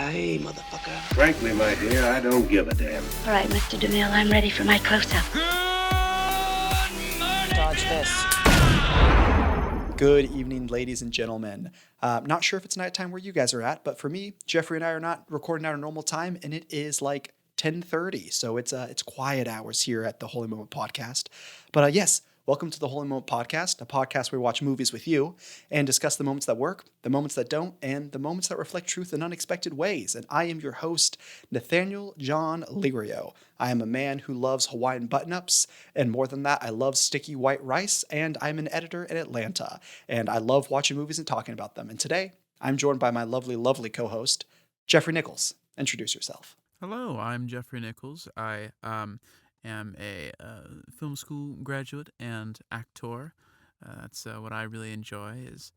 Yippee-ki-yay, motherfucker. Frankly, my dear, I don't give a damn. All right, Mr. DeMille, I'm ready for my close-up. Dodge this. Good evening, ladies and gentlemen. Not sure if it's nighttime where you guys are at, but for me, Jeffrey and I are not recording at our normal time, and it is like 10:30, so it's quiet hours here at the Holy Moment Podcast. But yes, welcome to the Holy Moment Podcast, a podcast where we watch movies with you and discuss the moments that work, the moments that don't, and the moments that reflect truth in unexpected ways. And I am your host, Nathaniel John Lirio. I am a man who loves Hawaiian button-ups, and more than that, I love sticky white rice, and I'm an editor in Atlanta, and I love watching movies and talking about them. And today, I'm joined by my lovely, lovely co-host, Jeffrey Nichols. Introduce yourself. Hello, I'm Jeffrey Nichols. I am a film school graduate and actor. That's what I really enjoy, is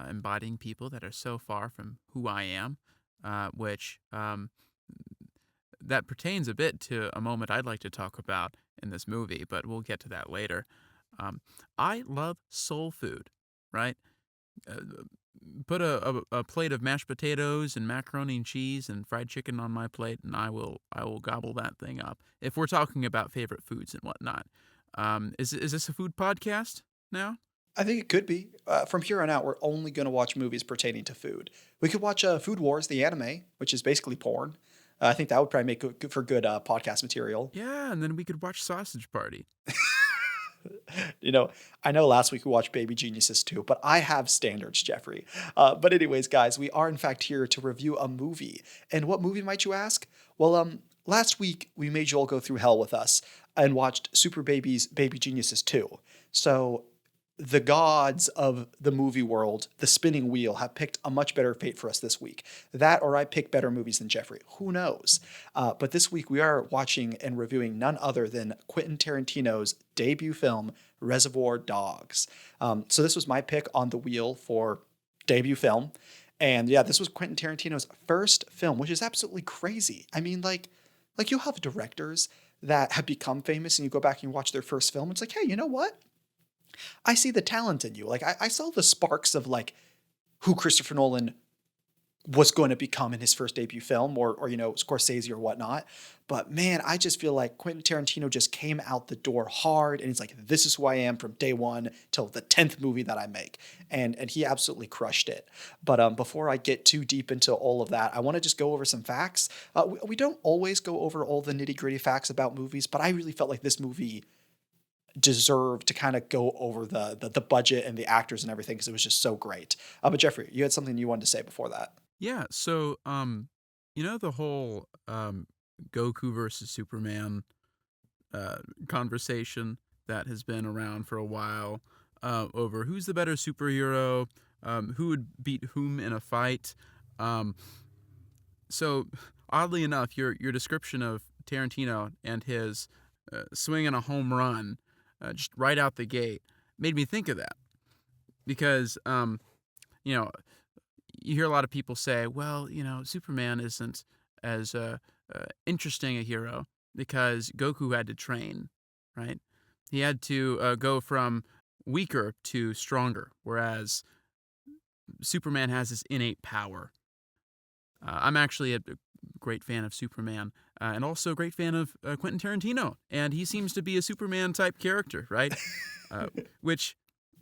embodying people that are so far from who I am, which that pertains a bit to a moment I'd like to talk about in this movie, but we'll get to that later. I love soul food, right? Put a plate of mashed potatoes and macaroni and cheese and fried chicken on my plate, and I will gobble that thing up. If we're talking about favorite foods and whatnot, is this a food podcast now? I think it could be. From here on out, we're only going to watch movies pertaining to food. We could watch Food Wars, the anime, which is basically porn. I think that would probably make good for good podcast material. Yeah, and then we could watch Sausage Party. I know last week we watched Baby Geniuses too, but I have standards, Jeffrey. But anyways, guys, we are in fact here to review a movie. And what movie, might you ask? Well, last week we made you all go through hell with us and watched Super Baby's Baby Geniuses 2. So the gods of the movie world, the spinning wheel, have picked a much better fate for us this week. That, or I pick better movies than Jeffrey. Who knows? But this week we are watching and reviewing none other than Quentin Tarantino's debut film, Reservoir Dogs. So this was my pick on the wheel for debut film. And yeah, this was Quentin Tarantino's first film, which is absolutely crazy. I mean, like you'll have directors that have become famous and you go back and you watch their first film. It's like, hey, you know what? I see the talent in you. Like I saw the sparks of like who Christopher Nolan was going to become in his first debut film, or Scorsese or whatnot. But man, I just feel like Quentin Tarantino just came out the door hard, and he's like, this is who I am from day one till the 10th movie that I make. And he absolutely crushed it. But before I get too deep into all of that, I want to just go over some facts. We don't always go over all the nitty gritty facts about movies, but I really felt like this movie deserved to kind of go over the budget and the actors and everything, because it was just so great. But Jeffrey, you had something you wanted to say before that. Yeah, so the whole Goku versus Superman conversation that has been around for a while over who's the better superhero, who would beat whom in a fight. So oddly enough, your description of Tarantino and his swinging a home run just right out the gate made me think of that, because you hear a lot of people say, well, Superman isn't as interesting a hero because Goku had to train, right? He had to go from weaker to stronger, whereas Superman has this innate power. I'm actually a great fan of Superman, and also a great fan of Quentin Tarantino, and he seems to be a Superman-type character, right? Which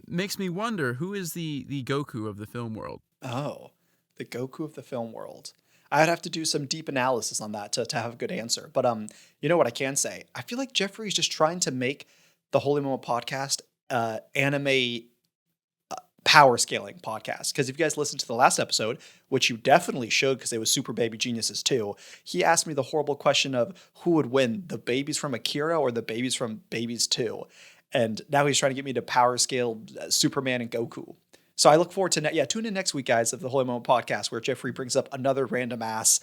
makes me wonder, who is the Goku of the film world? Oh, the Goku of the film world. I'd have to do some deep analysis on that to have a good answer. But you know what I can say? I feel like Jeffrey's just trying to make the Holy Moment Podcast anime power scaling podcast. Because if you guys listened to the last episode, which you definitely should because it was Super Baby Geniuses 2, he asked me the horrible question of who would win, the babies from Akira or the babies from Babies 2. And now he's trying to get me to power scale Superman and Goku. So I look forward to tune in next week, guys, of the Holy Moment Podcast, where Jeffrey brings up another random ass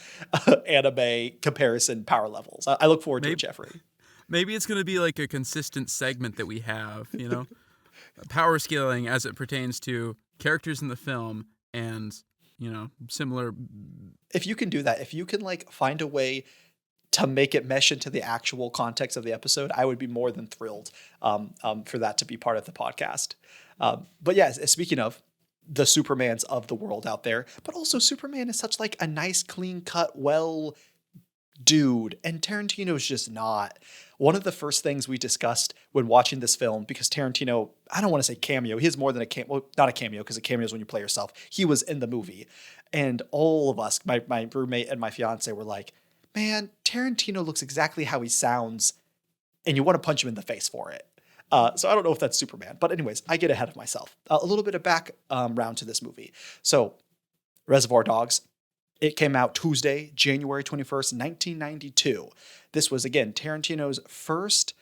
anime comparison power levels. I look forward to it, Jeffrey. Maybe it's going to be like a consistent segment that we have, power scaling as it pertains to characters in the film and, similar. If you can do that, if you can find a way to make it mesh into the actual context of the episode, I would be more than thrilled for that to be part of the podcast. But yeah, speaking of, the Supermans of the world out there, but also Superman is such like a nice, clean cut, well dude, and Tarantino's just not. One of the first things we discussed when watching this film, because Tarantino, I don't want to say cameo, he has more than a cameo, well, not a cameo, because a cameo is when you play yourself. He was in the movie. And all of us, my roommate and my fiance, were like, man, Tarantino looks exactly how he sounds, and you want to punch him in the face for it. So I don't know if that's Superman. But anyways, I get ahead of myself. A little bit of background to this movie. So Reservoir Dogs, it came out Tuesday, January 21st, 1992. This was, again, Tarantino's first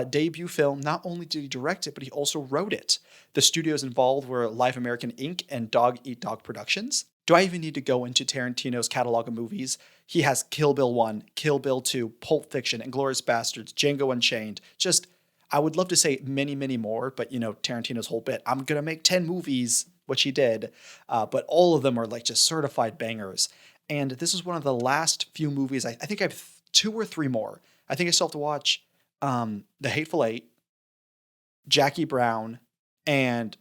debut film. Not only did he direct it, but he also wrote it. The studios involved were Live American Inc. and Dog Eat Dog Productions. Do I even need to go into Tarantino's catalog of movies? He has Kill Bill 1, Kill Bill 2, Pulp Fiction, Inglourious Basterds, Django Unchained. Just, I would love to say many, many more, but Tarantino's whole bit, I'm going to make 10 movies, which he did, but all of them are like just certified bangers. And this is one of the last few movies. I think I have 2 or 3 more. I think I still have to watch The Hateful Eight, Jackie Brown, and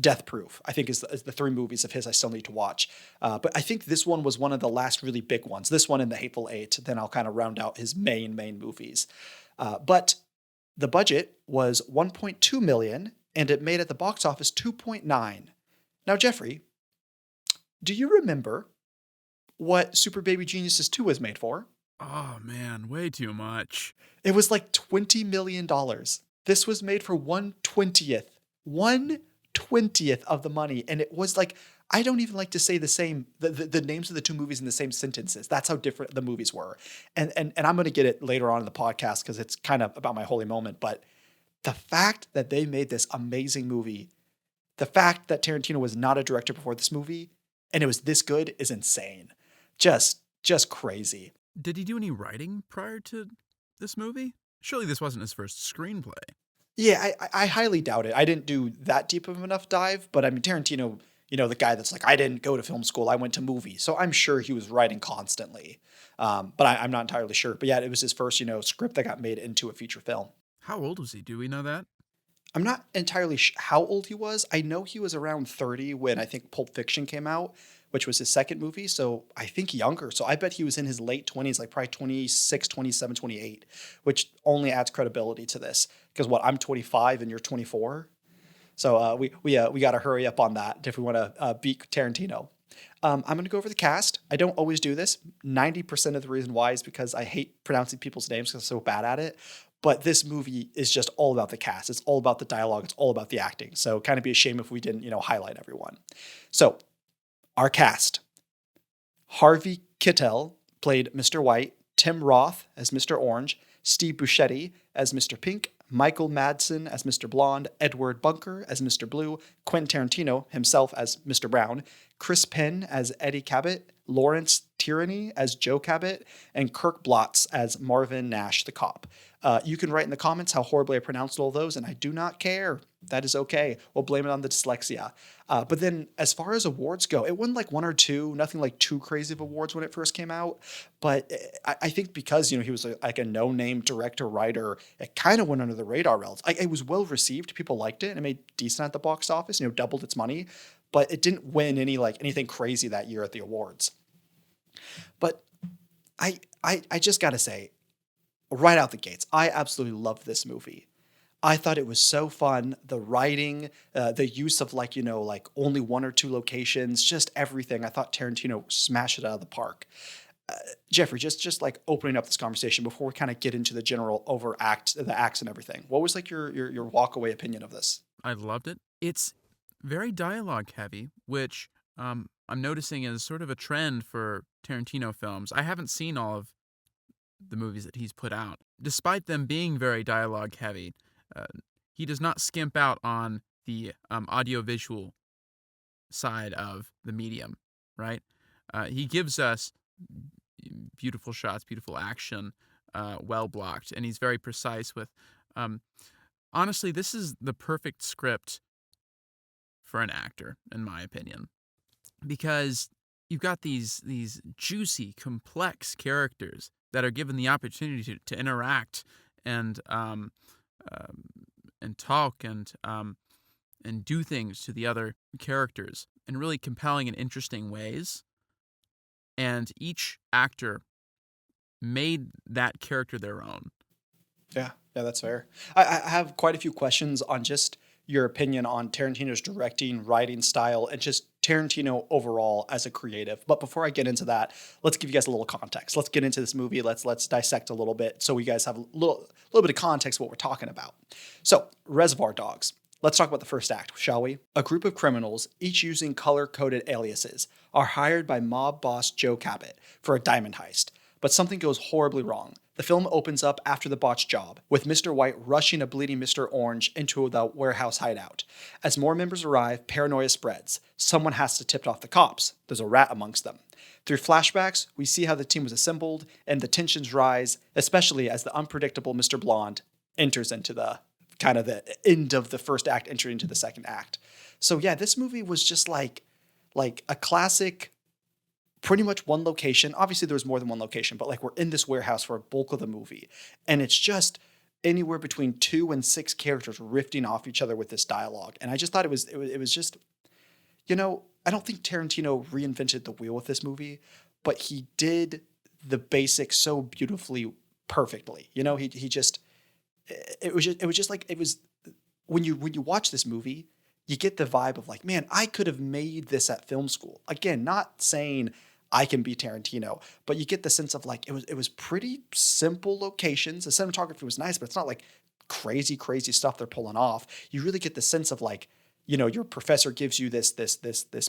Death Proof, I think is the 3 movies of his I still need to watch. But I think this one was one of the last really big ones. This one and The Hateful Eight. Then I'll kind of round out his main movies. But the budget was $1.2 million, and it made at the box office $2.9 million. Now, Jeffrey, do you remember what Super Baby Geniuses 2 was made for? Oh, man, way too much. It was like $20 million. This was made for 1/20th. 1/20th of the money. And it was like, I don't even like to say the names of the 2 movies in the same sentences. That's how different the movies were. And I'm going to get it later on in the podcast because it's kind of about my holy moment. But the fact that they made this amazing movie, the fact that Tarantino was not a director before this movie, and it was this good is insane. Just crazy. Did he do any writing prior to this movie? Surely this wasn't his first screenplay. Yeah, I highly doubt it. I didn't do that deep of enough dive, but I mean, Tarantino, the guy that's like, I didn't go to film school, I went to movies. So I'm sure he was writing constantly. But I'm not entirely sure. But yeah, it was his first, script that got made into a feature film. How old was he? Do we know that? I'm not entirely how old he was. I know he was around 30 when I think Pulp Fiction came out, which was his second movie. So I think younger. So I bet he was in his late 20s, like probably 26, 27, 28, which only adds credibility to this. Because I'm 25 and you're 24. So we got to hurry up on that if we want to beat Tarantino. I'm going to go over the cast. I don't always do this. 90% of the reason why is because I hate pronouncing people's names because I'm so bad at it. But this movie is just all about the cast. It's all about the dialogue. It's all about the acting. So kind of be a shame if we didn't, highlight everyone. So our cast. Harvey Keitel played Mr. White. Tim Roth as Mr. Orange. Steve Buscemi as Mr. Pink. Michael Madsen as Mr. Blonde. Edward Bunker as Mr. Blue. Quentin Tarantino himself as Mr. Brown. Chris Penn as Eddie Cabot. Lawrence Tierney as Joe Cabot. And Kirk Blotz as Marvin Nash, the cop. You can write in the comments how horribly I pronounced all those, and I do not care. That is okay. We'll blame it on the dyslexia. But then as far as awards go, it won like 1 or 2, nothing like too crazy of awards when it first came out. But I think because, he was like a no-name director, writer, it kind of went under the radar relatively. It was well received. People liked it, and it made decent at the box office, doubled its money. But it didn't win anything crazy that year at the awards. But I just got to say, right out the gates, I absolutely loved this movie. I thought it was so fun. The writing, the use of only 1 or 2 locations, just everything. I thought Tarantino smashed it out of the park. Jeffrey, just like opening up this conversation before we kind of get into the general the acts and everything. What was your walk away opinion of this? I loved it. It's very dialogue heavy, which I'm noticing is sort of a trend for Tarantino films. I haven't seen all of the movies that he's put out. Despite them being very dialogue heavy, he does not skimp out on the audiovisual side of the medium, right? He gives us beautiful shots, beautiful action, well blocked, and he's very precise with. Honestly, this is the perfect script for an actor, in my opinion, because you've got these juicy, complex characters that are given the opportunity to interact and talk and and do things to the other characters in really compelling and interesting ways. And each actor made that character their own. Yeah, that's fair. I have quite a few questions on just your opinion on Tarantino's directing, writing style, and just Tarantino overall as a creative. But before I get into that, let's give you guys a little context. Let's get into this movie. Let's dissect a little bit so you guys have a little bit of context of what we're talking about. So, Reservoir Dogs. Let's talk about the first act, shall we? A group of criminals, each using color-coded aliases, are hired by mob boss Joe Cabot for a diamond heist. But something goes horribly wrong. The film opens up after the botched job, with Mr. White rushing a bleeding Mr. Orange into the warehouse hideout. As more members arrive, paranoia spreads. Someone has to tip off the cops. There's a rat amongst them. Through flashbacks, we see how the team was assembled, and the tensions rise, especially as the unpredictable Mr. Blonde enters into the kind of the end of the first act, entering into the second act. So yeah, this movie was just like a classic, pretty much one location. Obviously, there was more than one location, but like we're in this warehouse for a bulk of the movie. And it's just anywhere between 2 and 6 characters riffing off each other with this dialogue. And I just thought it was just, I don't think Tarantino reinvented the wheel with this movie, but he did the basics so beautifully, perfectly. He just, it was just like, it was, when you watch this movie, you get the vibe of like, man, I could have made this at film school. Again, not saying I can be Tarantino, but you get the sense of like, it was pretty simple locations. The cinematography was nice, but it's not like crazy stuff they're pulling off. You really get the sense of like, your professor gives you this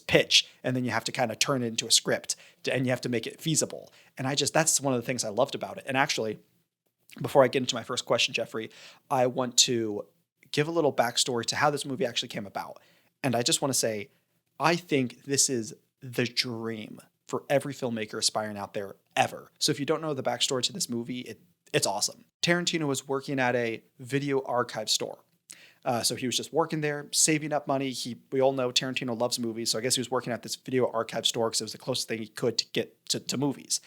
pitch, and then you have to kind of turn it into a script, and you have to make it feasible. And that's one of the things I loved about it. And actually, before I get into my first question, Jeffrey, I want to give a little backstory to how this movie actually came about. And I just want to say, I think this is the dream for every filmmaker aspiring out there ever. So if you don't know the backstory to this movie, it's awesome. Tarantino was working at a video archive store. So he was just working there, saving up money. We all know Tarantino loves movies, so I guess he was working at this video archive store because it was the closest thing he could to get to movies.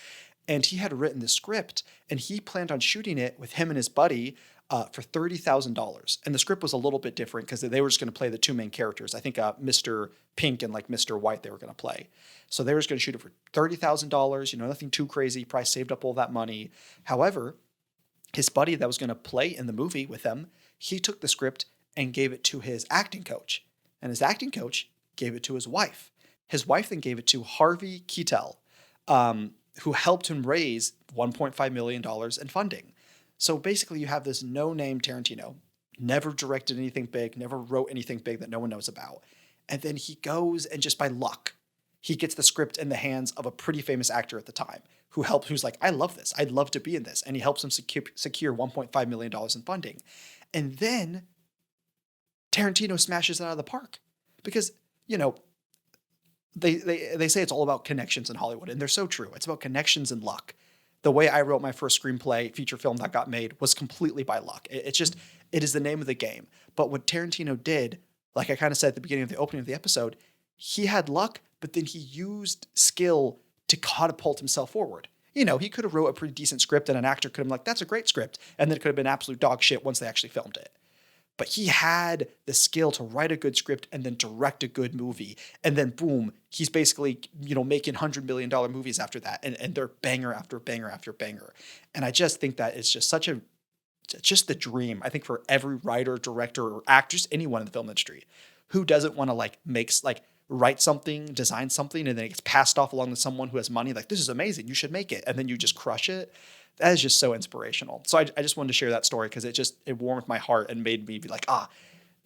And he had written the script, and he planned on shooting it with him and his buddy for $30,000. And the script was a little bit different because they were just going to play the two main characters. I think Mr. Pink and like Mr. White they were going to play. So they were just going to shoot it for $30,000, nothing too crazy. Probably saved up all that money. However, his buddy that was going to play in the movie with them, he took the script and gave it to his acting coach. And his acting coach gave it to his wife. His wife then gave it to Harvey Keitel, who helped him raise $1.5 million in funding. So basically you have this no-name Tarantino, never directed anything big, never wrote anything big that no one knows about. And then he goes and just by luck, he gets the script in the hands of a pretty famous actor at the time who's like, I love this. I'd love to be in this. And he helps him secure $1.5 million in funding. And then Tarantino smashes it out of the park because, they say it's all about connections in Hollywood, and they're so true. It's about connections and luck. The way I wrote my first screenplay feature film that got made was completely by luck. It is the name of the game. But what Tarantino did, like I kind of said at the beginning of the opening of the episode, he had luck, but then he used skill to catapult himself forward. He could have wrote a pretty decent script and an actor could have been like, that's a great script. And then it could have been absolute dog shit once they actually filmed it. But he had the skill to write a good script and then direct a good movie. And then boom, he's basically, making $100 million movies after that. And they're banger after banger after banger. And I just think that it's just just the dream, I think, for every writer, director, or actor, just anyone in the film industry who doesn't want to write something, design something, and then it gets passed off along to someone who has money. Like, this is amazing, you should make it. And then you just crush it. That is just so inspirational. So I just wanted to share that story because it warmed my heart and made me be like,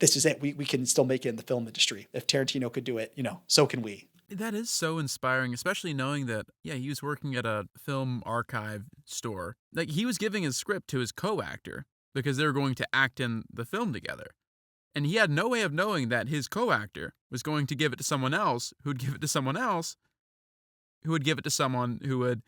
this is it. We can still make it in the film industry. If Tarantino could do it, so can we. That is so inspiring, especially knowing that, he was working at a film archive store. Like, he was giving his script to his co-actor because they were going to act in the film together. And he had no way of knowing that his co-actor was going to give it to someone else, who'd give it to someone else, who would give it to someone who would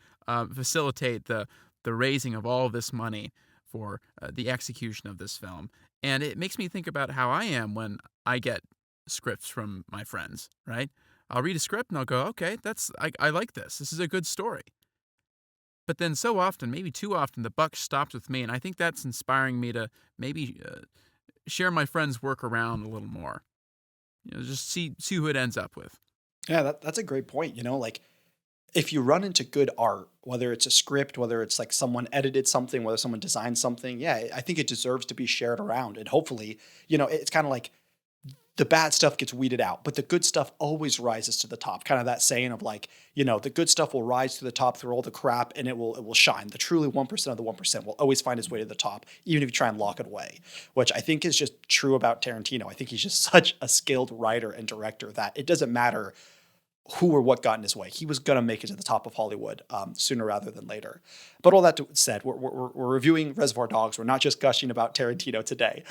facilitate the raising of all this money for the execution of this film. And it makes me think about how I am when I get scripts from my friends, right? I'll read a script and I'll go, okay, I like this. This is a good story. But then so often, maybe too often, the buck stops with me. And I think that's inspiring me to maybe share my friends' work around a little more. just see who it ends up with. Yeah, that's a great point. Like if you run into good art, whether it's a script, whether it's like someone edited something, whether someone designed something, yeah, I think it deserves to be shared around. And hopefully, it's kind of like the bad stuff gets weeded out, but the good stuff always rises to the top. Kind of that saying of like, the good stuff will rise to the top through all the crap and it will shine. The truly 1% of the 1% will always find its way to the top, even if you try and lock it away, which I think is just true about Tarantino. I think he's just such a skilled writer and director that it doesn't matter who or what got in his way. He was going to make it to the top of Hollywood sooner rather than later. But all that said, we're reviewing Reservoir Dogs. We're not just gushing about Tarantino today.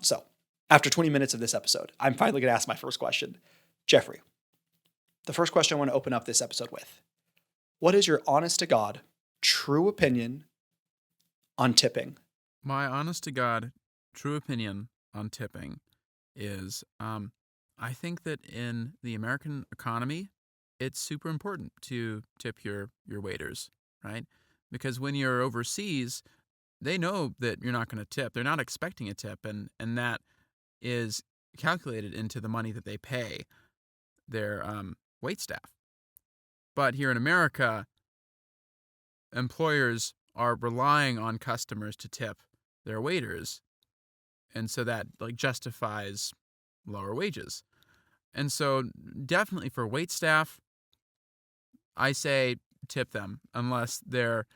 So after 20 minutes of this episode, I'm finally going to ask my first question. Jeffrey, the first question I want to open up this episode with. What is your honest to God, true opinion on tipping? My honest to God, true opinion on tipping is I think that in the American economy, it's super important to tip your waiters, right? Because when you're overseas, they know that you're not going to tip. They're not expecting a tip, and that is calculated into the money that they pay their wait staff. But here in America, employers are relying on customers to tip their waiters, and so that like justifies lower wages. And so definitely for wait staff, I say tip them unless they're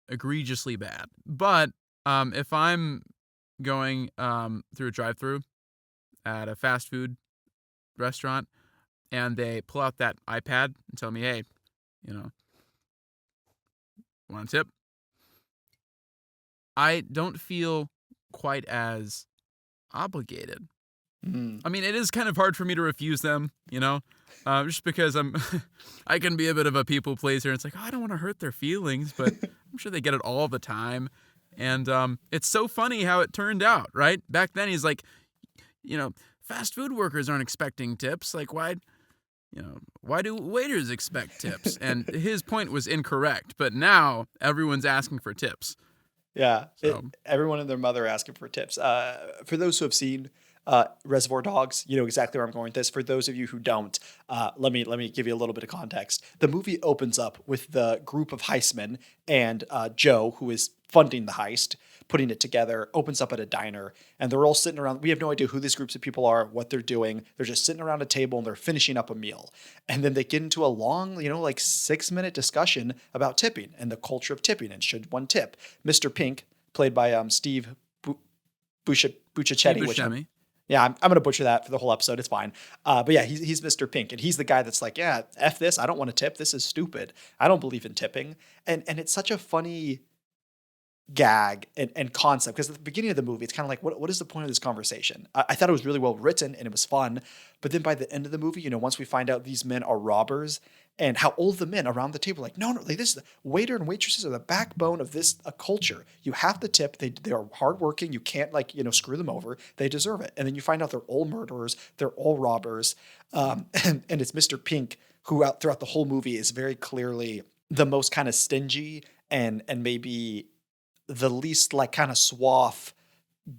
egregiously bad. But if I'm going through a drive-through at a fast food restaurant and they pull out that iPad and tell me, hey, want a tip? I don't feel quite as obligated. I mean, it is kind of hard for me to refuse them, just because I can be a bit of a people pleaser. It's like, I don't want to hurt their feelings, but I'm sure they get it all the time. And it's so funny how it turned out, right? Back then, he's like, fast food workers aren't expecting tips. Like, why do waiters expect tips? And his point was incorrect, but now everyone's asking for tips. Yeah, everyone and their mother asking for tips. For those who have seen Reservoir Dogs, you know exactly where I'm going with this. For those of you who don't, let me give you a little bit of context. The movie opens up with the group of heistmen and Joe, who is funding the heist, putting it together, opens up at a diner, and they're all sitting around. We have no idea who these groups of people are, what they're doing. They're just sitting around a table and they're finishing up a meal. And then they get into a long, like 6-minute discussion about tipping and the culture of tipping and should one tip. Mr. Pink, played by Steve Buscemi. Yeah, I'm going to butcher that for the whole episode. It's fine. But yeah, he's Mr. Pink, and he's the guy that's like, yeah, F this. I don't want to tip. This is stupid. I don't believe in tipping. And it's such a funny gag and concept, because at the beginning of the movie, it's kind of like, what is the point of this conversation? I thought it was really well written and it was fun. But then by the end of the movie, once we find out these men are robbers and how all the men around the table are like, no, like this is the waiter and waitresses are the backbone of this culture. You have to tip. They are hardworking. You can't screw them over. They deserve it. And then you find out they're all murderers. They're all robbers. And it's Mr. Pink who throughout the whole movie is very clearly the most kind of stingy and maybe the least like kind of suave,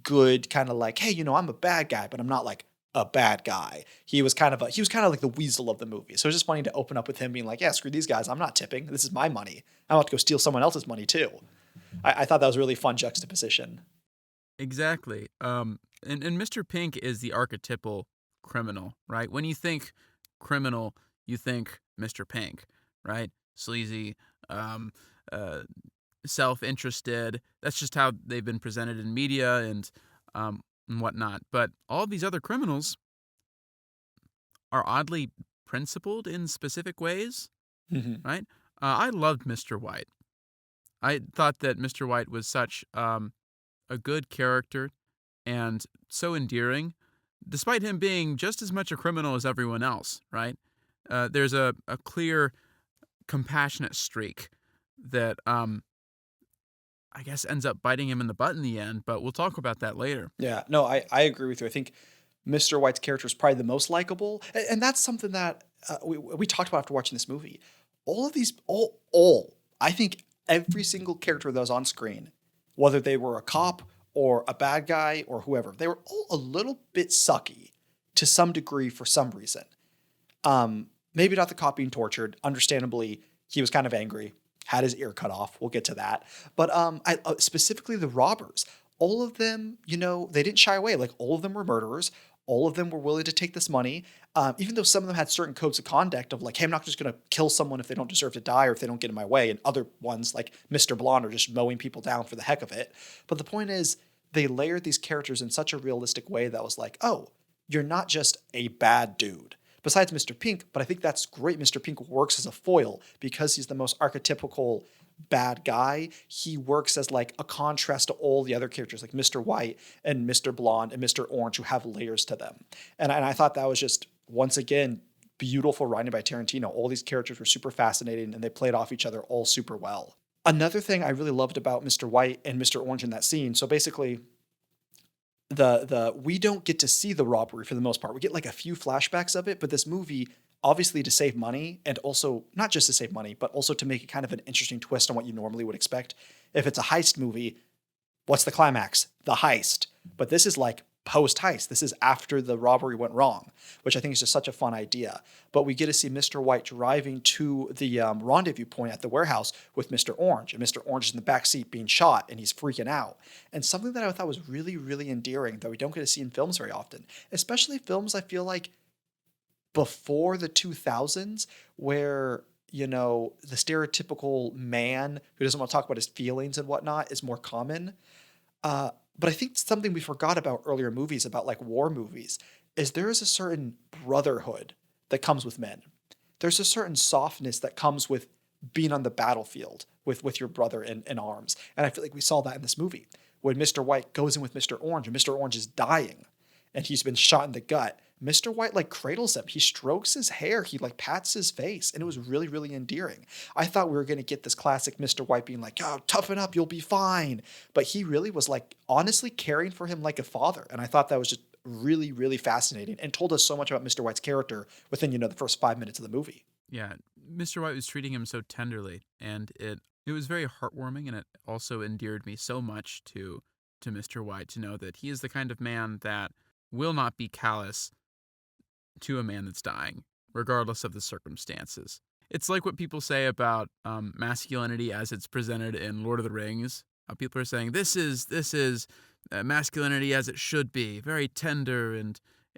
good kind of like, hey, I'm a bad guy, but I'm not like a bad guy. He was kind of like the weasel of the movie. So it was just funny to open up with him being like, yeah, screw these guys. I'm not tipping. This is my money. I'm about to go steal someone else's money too. I thought that was a really fun juxtaposition. Exactly. And Mr. Pink is the archetypal criminal, right? When you think criminal, you think Mr. Pink, right? Sleazy, self-interested. That's just how they've been presented in media and whatnot. But all these other criminals are oddly principled in specific ways, right? I loved Mr. White. I thought that Mr. White was such a good character and so endearing, despite him being just as much a criminal as everyone else, right? There's a clear, compassionate streak that I guess ends up biting him in the butt in the end, but we'll talk about that later. Yeah, no, I agree with you. I think Mr. White's character is probably the most likable. And that's something that we talked about after watching this movie. All of these, I think every single character that was on screen, whether they were a cop or a bad guy or whoever, they were all a little bit sucky. to some degree for some reason. Maybe not the cop being tortured. Understandably, he was kind of angry, had his ear cut off. We'll get to that. But specifically the robbers, all of them, they didn't shy away. Like all of them were murderers. All of them were willing to take this money, even though some of them had certain codes of conduct of like, hey, I'm not just going to kill someone if they don't deserve to die or if they don't get in my way. And other ones like Mr. Blonde are just mowing people down for the heck of it. But the point is, they layered these characters in such a realistic way that was like, oh, you're not just a bad dude. Besides Mr. Pink, but I think that's great. Mr. Pink works as a foil because he's the most archetypical bad guy. He works as like a contrast to all the other characters like Mr. White and Mr. Blonde and Mr. Orange who have layers to them. And I thought that was just, once again, beautiful writing by Tarantino. All these characters were super fascinating and they played off each other all super well. Another thing I really loved about Mr. White and Mr. Orange in that scene, so basically we don't get to see the robbery for the most part. We get like a few flashbacks of it, but this movie, obviously to save money and also not just to save money, but also to make it kind of an interesting twist on what you normally would expect. If it's a heist movie, what's the climax? The heist. But this is like post-heist. This is after the robbery went wrong, which I think is just such a fun idea. But we get to see Mr. White driving to the rendezvous point at the warehouse with Mr. Orange. And Mr. Orange is in the back seat being shot and he's freaking out. And something that I thought was really, really endearing that we don't get to see in films very often, especially films I feel like before the 2000s where, the stereotypical man who doesn't want to talk about his feelings and whatnot is more common. But I think something we forgot about earlier movies, about like war movies, is there is a certain brotherhood that comes with men. There's a certain softness that comes with being on the battlefield with your brother in arms. And I feel like we saw that in this movie. When Mr. White goes in with Mr. Orange and Mr. Orange is dying and he's been shot in the gut, Mr. White like cradles him. He strokes his hair. He like pats his face. And it was really, really endearing. I thought we were going to get this classic Mr. White being like, oh, toughen up. You'll be fine. But he really was like honestly caring for him like a father. And I thought that was just really, really fascinating and told us so much about Mr. White's character within, the first 5 minutes of the movie. Yeah, Mr. White was treating him so tenderly, and it was very heartwarming, and it also endeared me so much to Mr. White to know that he is the kind of man that will not be callous to a man that's dying, regardless of the circumstances. It's like what people say about masculinity as it's presented in Lord of the Rings. People are saying this is masculinity as it should be, very tender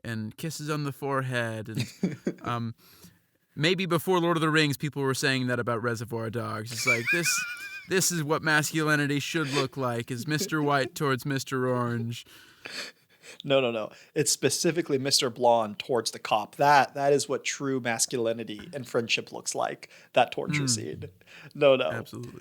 and kisses on the forehead. And maybe before Lord of the Rings, people were saying that about Reservoir Dogs. It's like this is what masculinity should look like: is Mr. White towards Mr. Orange. No. It's specifically Mr. Blonde towards the cop. That is what true masculinity and friendship looks like, that torture scene. No. Absolutely.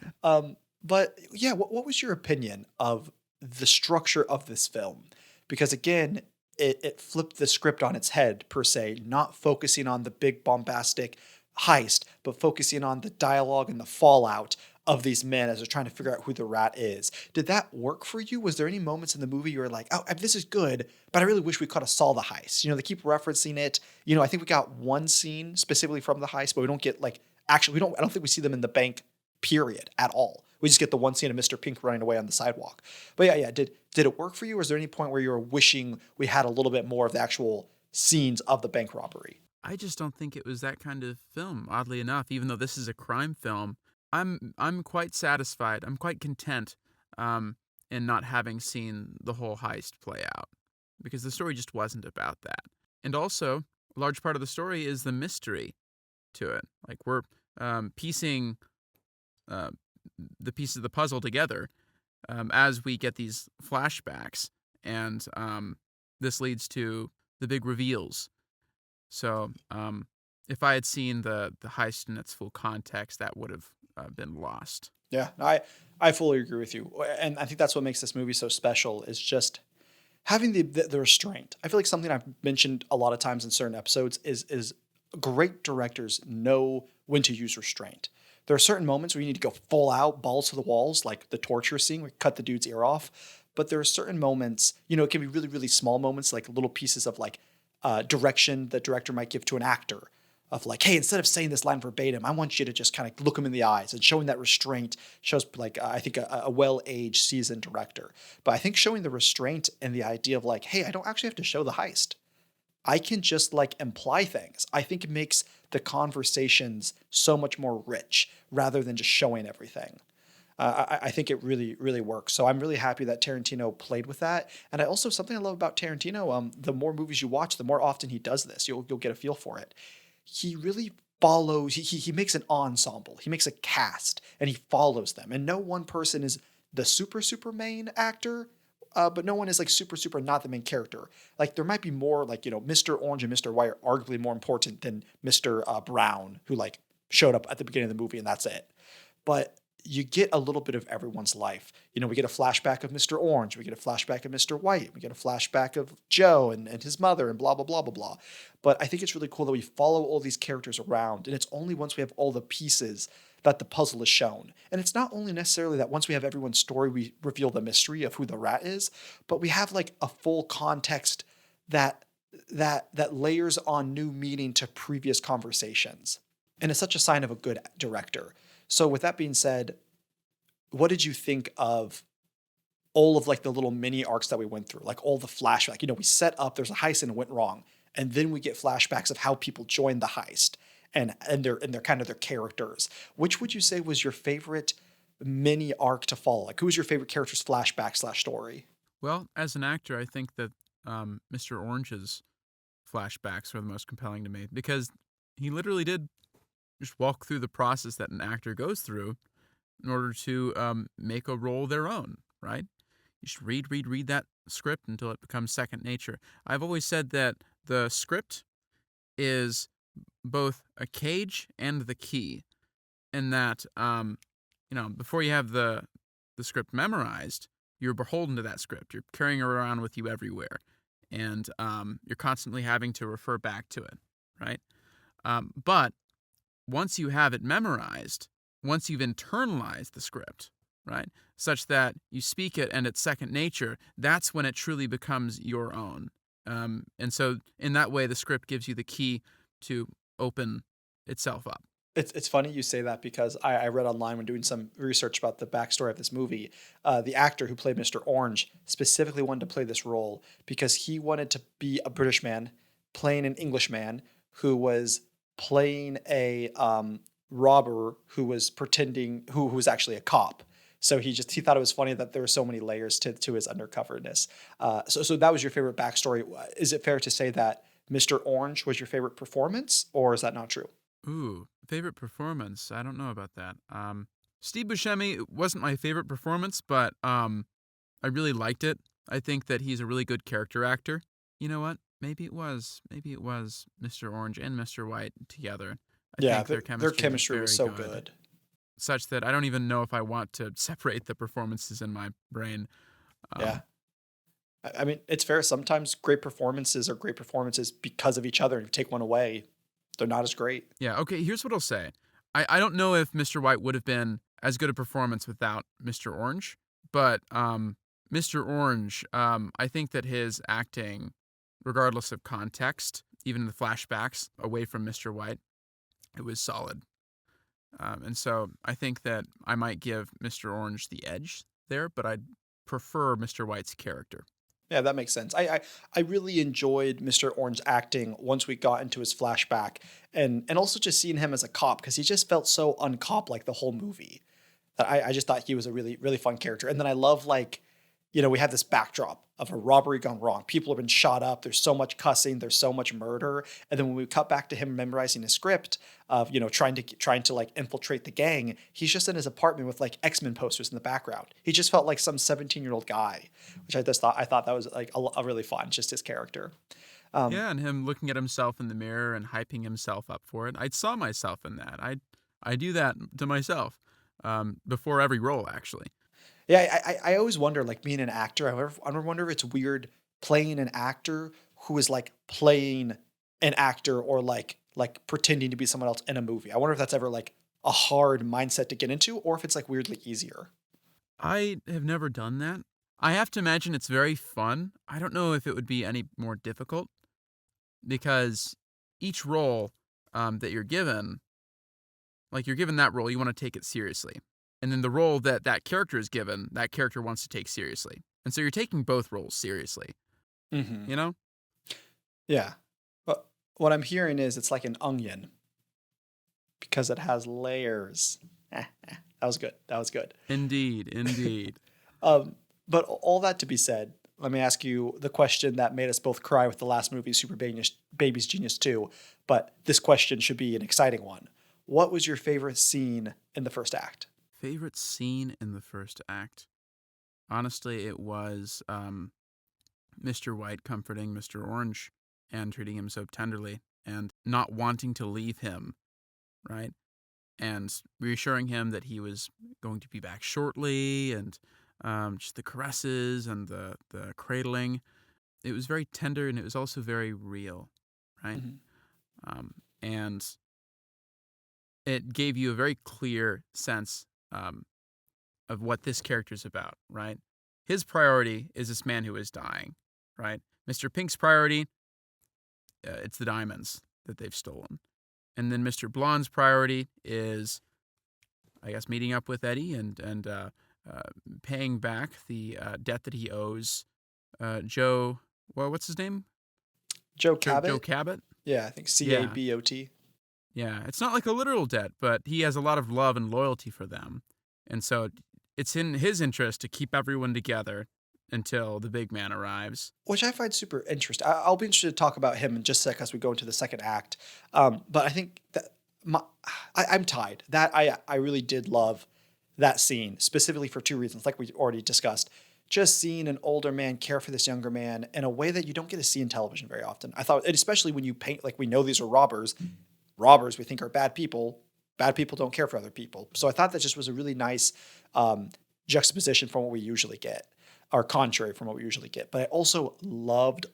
But yeah, what was your opinion of the structure of this film? Because again, it flipped the script on its head, per se, not focusing on the big bombastic heist, but focusing on the dialogue and the fallout of these men as they're trying to figure out who the rat is. Did that work for you? Was there any moments in the movie you were like, oh, this is good, but I really wish we could have saw the heist? They keep referencing it. I think we got one scene specifically from the heist, but we don't get I don't think we see them in the bank, period, at all. We just get the one scene of Mr. Pink running away on the sidewalk. But yeah. Did it work for you? Or is there any point where you were wishing we had a little bit more of the actual scenes of the bank robbery? I just don't think it was that kind of film, oddly enough. Even though this is a crime film, I'm quite satisfied. I'm quite content in not having seen the whole heist play out, because the story just wasn't about that. And also, a large part of the story is the mystery to it. Like, we're piecing the pieces of the puzzle together as we get these flashbacks, and this leads to the big reveals. So if I had seen the heist in its full context, that would have been lost. Yeah, I fully agree with you. And I think that's what makes this movie so special, is just having the restraint. I feel like something I've mentioned a lot of times in certain episodes is great directors know when to use restraint. There are certain moments where you need to go full out, balls to the walls, like the torture scene where you cut the dude's ear off. But there are certain moments, it can be really, really small moments, like little pieces of direction the director might give to an actor. Of like, hey, instead of saying this line verbatim, I want you to just kind of look him in the eyes. And showing that restraint shows, I think, a well-aged, seasoned director. But I think showing the restraint and the idea of like, hey, I don't actually have to show the heist. I can just like imply things. I think it makes the conversations so much more rich rather than just showing everything. I think it really, really works. So I'm really happy that Tarantino played with that. And I also, something I love about Tarantino, the more movies you watch, the more often he does this. You'll get a feel for it. He really follows, he makes an ensemble, he makes a cast, and he follows them. And no one person is the super main actor, but no one is like super not the main character. Like there might be more like, Mr. Orange and Mr. White are arguably more important than Mr. Brown, who like showed up at the beginning of the movie and that's it. But you get a little bit of everyone's life. We get a flashback of Mr. Orange, we get a flashback of Mr. White, we get a flashback of Joe and his mother and blah, blah, blah, blah, blah. But I think it's really cool that we follow all these characters around, and it's only once we have all the pieces that the puzzle is shown. And it's not only necessarily that once we have everyone's story, we reveal the mystery of who the rat is, but we have like a full context that layers on new meaning to previous conversations. And it's such a sign of a good director. So with that being said, what did you think of all of like the little mini arcs that we went through? Like all the flashback, we set up, there's a heist and it went wrong. And then we get flashbacks of how people joined the heist and their kind of their characters. Which would you say was your favorite mini arc to follow? Like who was your favorite character's flashback/story? Well, as an actor, I think that Mr. Orange's flashbacks were the most compelling to me because he literally did just walk through the process that an actor goes through in order to make a role their own, right? You just read that script until it becomes second nature. I've always said that the script is both a cage and the key, in that before you have the script memorized, you're beholden to that script. You're carrying it around with you everywhere, and you're constantly having to refer back to it, right? But once you have it memorized, once you've internalized the script, right, such that you speak it and it's second nature, that's when it truly becomes your own. And so in that way, the script gives you the key to open itself up. It's funny you say that because I read online when doing some research about the backstory of this movie, the actor who played Mr. Orange specifically wanted to play this role because he wanted to be a British man playing an Englishman who was playing a robber who was pretending who was actually a cop. So he thought it was funny that there were so many layers to his undercoverness. So that was your favorite backstory. Is it fair to say that Mr. Orange was your favorite performance, or is that not true? Ooh, favorite performance? I don't know about that. Steve Buscemi wasn't my favorite performance, but I really liked it. I think that he's a really good character actor. You know what? Maybe it was Mr. Orange and Mr. White together. I Yeah, think their chemistry was so very good. such that I don't even know if I want to separate the performances in my brain. Yeah. Um, I mean, it's fair. Sometimes great performances are great performances because of each other. If you take one away, they're not as great. yeah, okay, here's what I'll say. I don't know if Mr. White would have been as good a performance without Mr. Orange, but Mr. Orange, I think that his acting, regardless of context, even in the flashbacks away from Mr. White, it was solid. And so I think that I might give Mr. Orange the edge there, but I'd prefer Mr. White's character. Yeah, that makes sense. I really enjoyed Mr. Orange acting once we got into his flashback and also just seeing him as a cop because he just felt so uncop like the whole movie. That I just thought he was a really, really fun character. And then I love like, we have this backdrop of a robbery gone wrong. People have been shot up. There's so much cussing. There's so much murder. And then when we cut back to him memorizing his script of, trying to like infiltrate the gang, he's just in his apartment with like X-Men posters in the background. He just felt like some 17-year-old guy, which I thought that was like a really fun, just his character. Yeah, and him looking at himself in the mirror and hyping himself up for it. I saw myself in that. I do that to myself before every role, actually. Yeah, I always wonder, like being an actor, I wonder if it's weird playing an actor who is like playing an actor or like pretending to be someone else in a movie. I wonder if that's ever like a hard mindset to get into or if it's like weirdly easier. I have never done that. I have to imagine it's very fun. I don't know if it would be any more difficult because each role that you're given, like you're given that role, you want to take it seriously. And then the role that character is given, that character wants to take seriously. And so you're taking both roles seriously, Hmm. you know? Yeah. What I'm hearing is it's like an onion because it has layers. That was good. That was good. Indeed, indeed. Um, but all that to be said, let me ask you the question that made us both cry with the last movie, Baby's Genius 2. But this question should be an exciting one. What was your favorite scene in the first act? Favorite scene in the first act? Honestly, it was Mr. White comforting Mr. Orange and treating him so tenderly and not wanting to leave him, right? And reassuring him that he was going to be back shortly, and just the caresses and the cradling. It was very tender, and it was also very real, right? Mhm. And it gave you a very clear sense of what this character's about, right? His priority is this man who is dying, right? Mr. Pink's priority, it's the diamonds that they've stolen. And then Mr. Blonde's priority is, I guess, meeting up with Eddie and paying back the debt that he owes Joe. Well, what's his name? Joe Joe Cabot? Cabot. Yeah, I think Yeah, Cabot. yeah. It's not like a literal debt, but he has a lot of love and loyalty for them, and so it's in his interest to keep everyone together until the big man arrives. Which I find super interesting. I'll be interested to talk about him in just a sec as we go into the second act. But I think that I'm tied. That I really did love that scene specifically for two reasons, like we already discussed. Just seeing an older man care for this younger man in a way that you don't get to see in television very often. I thought, and especially when you paint, like we know these are robbers. Robbers we think are bad people. Bad people don't care for other people. So I thought that just was a really nice juxtaposition from what we usually get, or contrary from what we usually get. But I also loved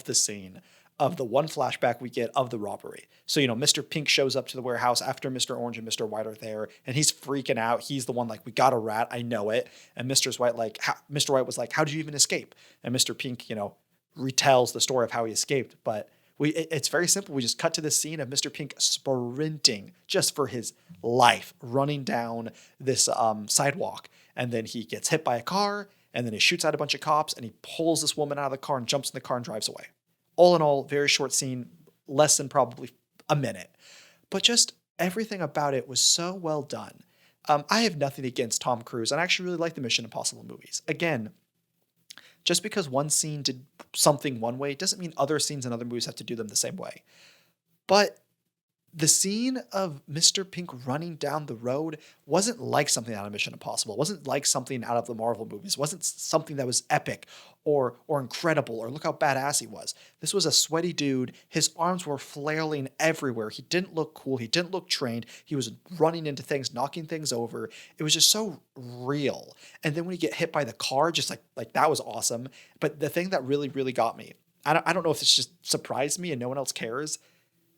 the scene of the one flashback we get of the robbery. So, Mr. Pink shows up to the warehouse after Mr. Orange and Mr. White are there, and he's freaking out. He's the one like, we got a rat, I know it. And Mr. White was like, how did you even escape? And Mr. Pink, retells the story of how he escaped. But it's very simple. We just cut to this scene of Mr. Pink sprinting just for his life, running down this sidewalk. And then he gets hit by a car, and then he shoots out a bunch of cops, and he pulls this woman out of the car and jumps in the car and drives away. All in all, very short scene, less than probably a minute. But just everything about it was so well done. I have nothing against Tom Cruise, and I actually really like the Mission Impossible movies. Again, just because one scene did something one way doesn't mean other scenes in other movies have to do them the same way. But the scene of Mr. Pink running down the road wasn't like something out of Mission Impossible. It wasn't like something out of the Marvel movies. It wasn't something that was epic or incredible or look how badass he was. This was a sweaty dude. His arms were flailing everywhere. He didn't look cool. He didn't look trained. He was running into things, knocking things over. It was just so real. And then when he get hit by the car, just like that was awesome. But the thing that really, really got me, I don't know if this just surprised me and no one else cares.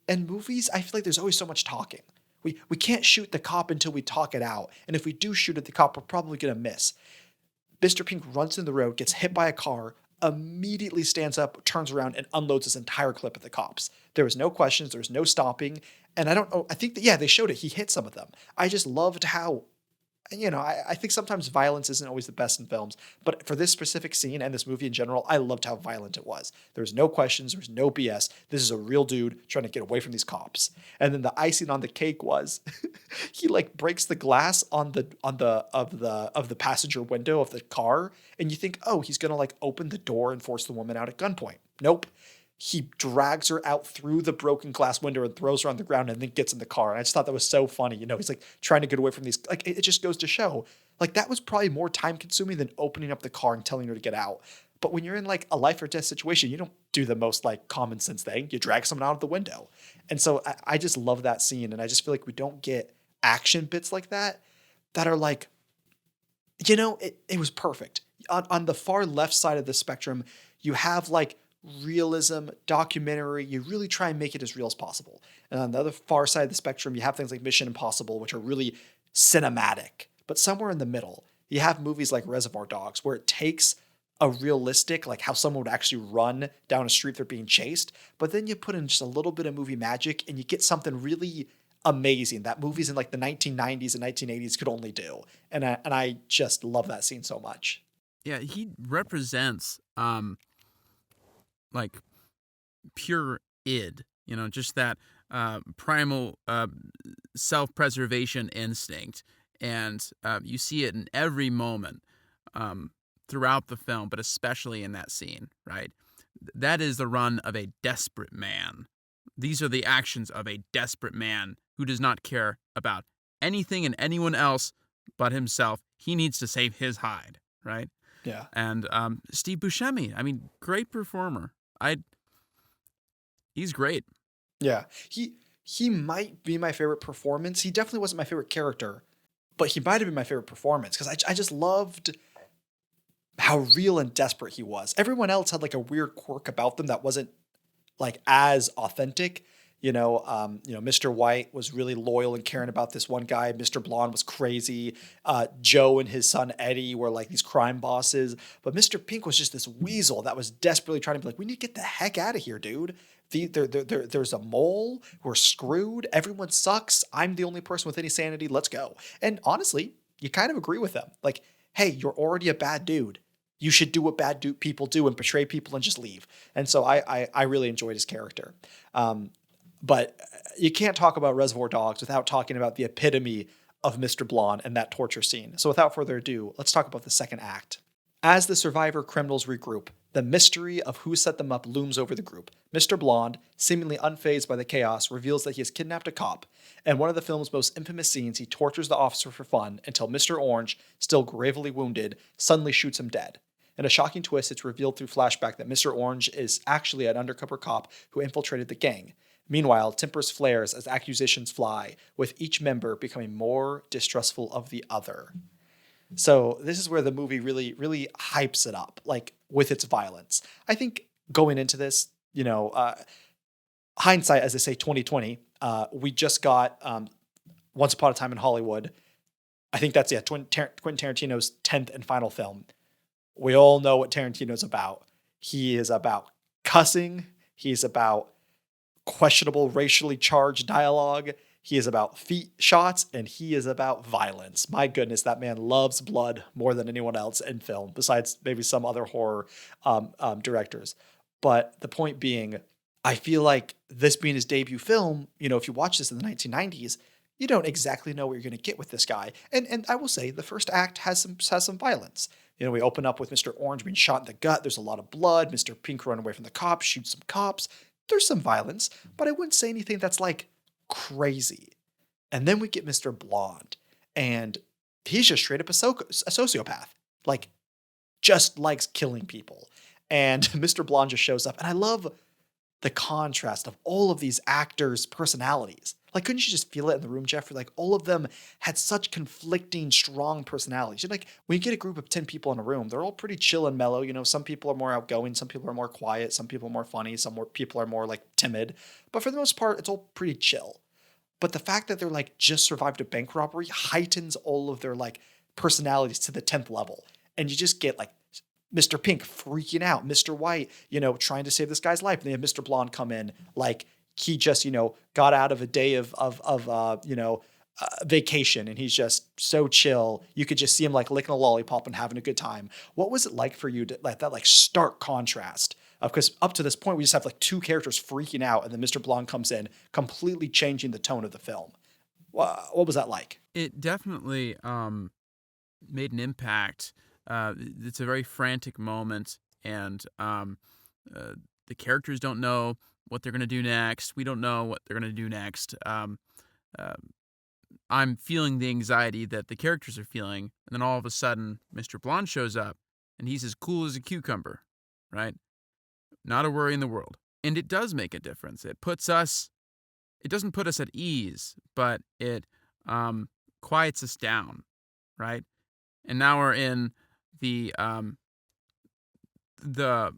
In movies, I feel like there's always so much talking. We can't shoot the cop until we talk it out. And if we do shoot at the cop, we're probably going to miss. Mr. Pink runs in the road, gets hit by a car, immediately stands up, turns around, and unloads his entire clip at the cops. There was no questions. There was no stopping. And I don't know. I think that, yeah, they showed it. He hit some of them. I just loved how, I think sometimes violence isn't always the best in films, but for this specific scene and this movie in general, I loved how violent it was. There was no questions, there was no BS. This is a real dude trying to get away from these cops. And then the icing on the cake was he like breaks the glass on the passenger window of the car, and you think, oh, he's gonna like open the door and force the woman out at gunpoint. Nope. He drags her out through the broken glass window and throws her on the ground and then gets in the car. And I just thought that was so funny. He's like trying to get away from these. Like, it just goes to show, like, that was probably more time consuming than opening up the car and telling her to get out. But when you're in like a life or death situation, you don't do the most like common sense thing. You drag someone out of the window. And so I just love that scene. And I just feel like we don't get action bits like that are like, it was perfect. On the far left side of the spectrum, you have like realism, documentary. You really try and make it as real as possible. And on the other far side of the spectrum, you have things like Mission Impossible, which are really cinematic. But somewhere in the middle, you have movies like Reservoir Dogs, where it takes a realistic, like how someone would actually run down a street they're being chased, but then you put in just a little bit of movie magic and you get something really amazing that movies in like the 1990s and 1980s could only do. And I just love that scene so much. Yeah, he represents like pure id, Just that primal self-preservation instinct. And you see it in every moment throughout the film, but especially in that scene, right? That is the run of a desperate man. These are the actions of a desperate man who does not care about anything and anyone else but himself. He needs to save his hide, right? Yeah. And Steve Buscemi, I mean, great performer. He's great. Yeah. He might be my favorite performance. He definitely wasn't my favorite character, but he might have been my favorite performance because I just loved how real and desperate he was. Everyone else had like a weird quirk about them that wasn't like as authentic. Mr. White was really loyal and caring about this one guy. Mr. Blonde was crazy. Joe and his son Eddie were like these crime bosses. But Mr. Pink was just this weasel that was desperately trying to be like, we need to get the heck out of here, dude. There's a mole. We're screwed. Everyone sucks. I'm the only person with any sanity. Let's go. And honestly, you kind of agree with them. Like, hey, you're already a bad dude. You should do what people do and betray people and just leave. And so I really enjoyed his character. But you can't talk about Reservoir Dogs without talking about the epitome of Mr. Blonde and that torture scene. So without further ado, let's talk about the second act. As the survivor criminals regroup, the mystery of who set them up looms over the group. Mr. Blonde, seemingly unfazed by the chaos, reveals that he has kidnapped a cop. And one of the film's most infamous scenes, he tortures the officer for fun until Mr. Orange, still gravely wounded, suddenly shoots him dead. In a shocking twist, it's revealed through flashback that Mr. Orange is actually an undercover cop who infiltrated the gang. Meanwhile, tempers flares as accusations fly, with each member becoming more distrustful of the other. So this is where the movie really, really hypes it up, like with its violence. I think going into this, hindsight, as they say, 2020. We just got Once Upon a Time in Hollywood. I think that's Quentin Tarantino's 10th and final film. We all know what Tarantino's about. He is about cussing. He's about questionable racially charged dialogue. He is about feet shots, and he is about violence. My goodness, that man loves blood more than anyone else in film, besides maybe some other horror directors. But the point being, I feel like this being his debut film, if you watch this in the 1990s, you don't exactly know what you're going to get with this guy. And I will say the first act has some violence. We open up with Mr. Orange being shot in the gut. There's a lot of blood. Mr. Pink running away from the cops, shoots some cops. There's some violence, but I wouldn't say anything that's like crazy. And then we get Mr. Blonde, and he's just straight up a sociopath, like just likes killing people. And Mr. Blonde just shows up, and I love the contrast of all of these actors' personalities. Like, couldn't you just feel it in the room, Jeffrey? Like, all of them had such conflicting, strong personalities. Like, when you get a group of 10 people in a room, they're all pretty chill and mellow. Some people are more outgoing, some people are more quiet, some people are more funny, people are more like timid. But for the most part, it's all pretty chill. But the fact that they're like just survived a bank robbery heightens all of their like personalities to the 10th level. And you just get like Mr. Pink freaking out, Mr. White, trying to save this guy's life. And they have Mr. Blonde come in like he just, got out of a day of vacation, and he's just so chill. You could just see him like licking a lollipop and having a good time. What was it like for you to like that like stark contrast? Because up to this point, we just have like two characters freaking out, and then Mr. Blonde comes in, completely changing the tone of the film. What was that like? It definitely made an impact. It's a very frantic moment, and the characters don't know what they're going to do next. We don't know what they're going to do next. I'm feeling the anxiety that the characters are feeling, and then all of a sudden, Mr. Blonde shows up, and he's as cool as a cucumber, right? Not a worry in the world. And it does make a difference. It doesn't put us at ease, but it quiets us down, right? And now we're in the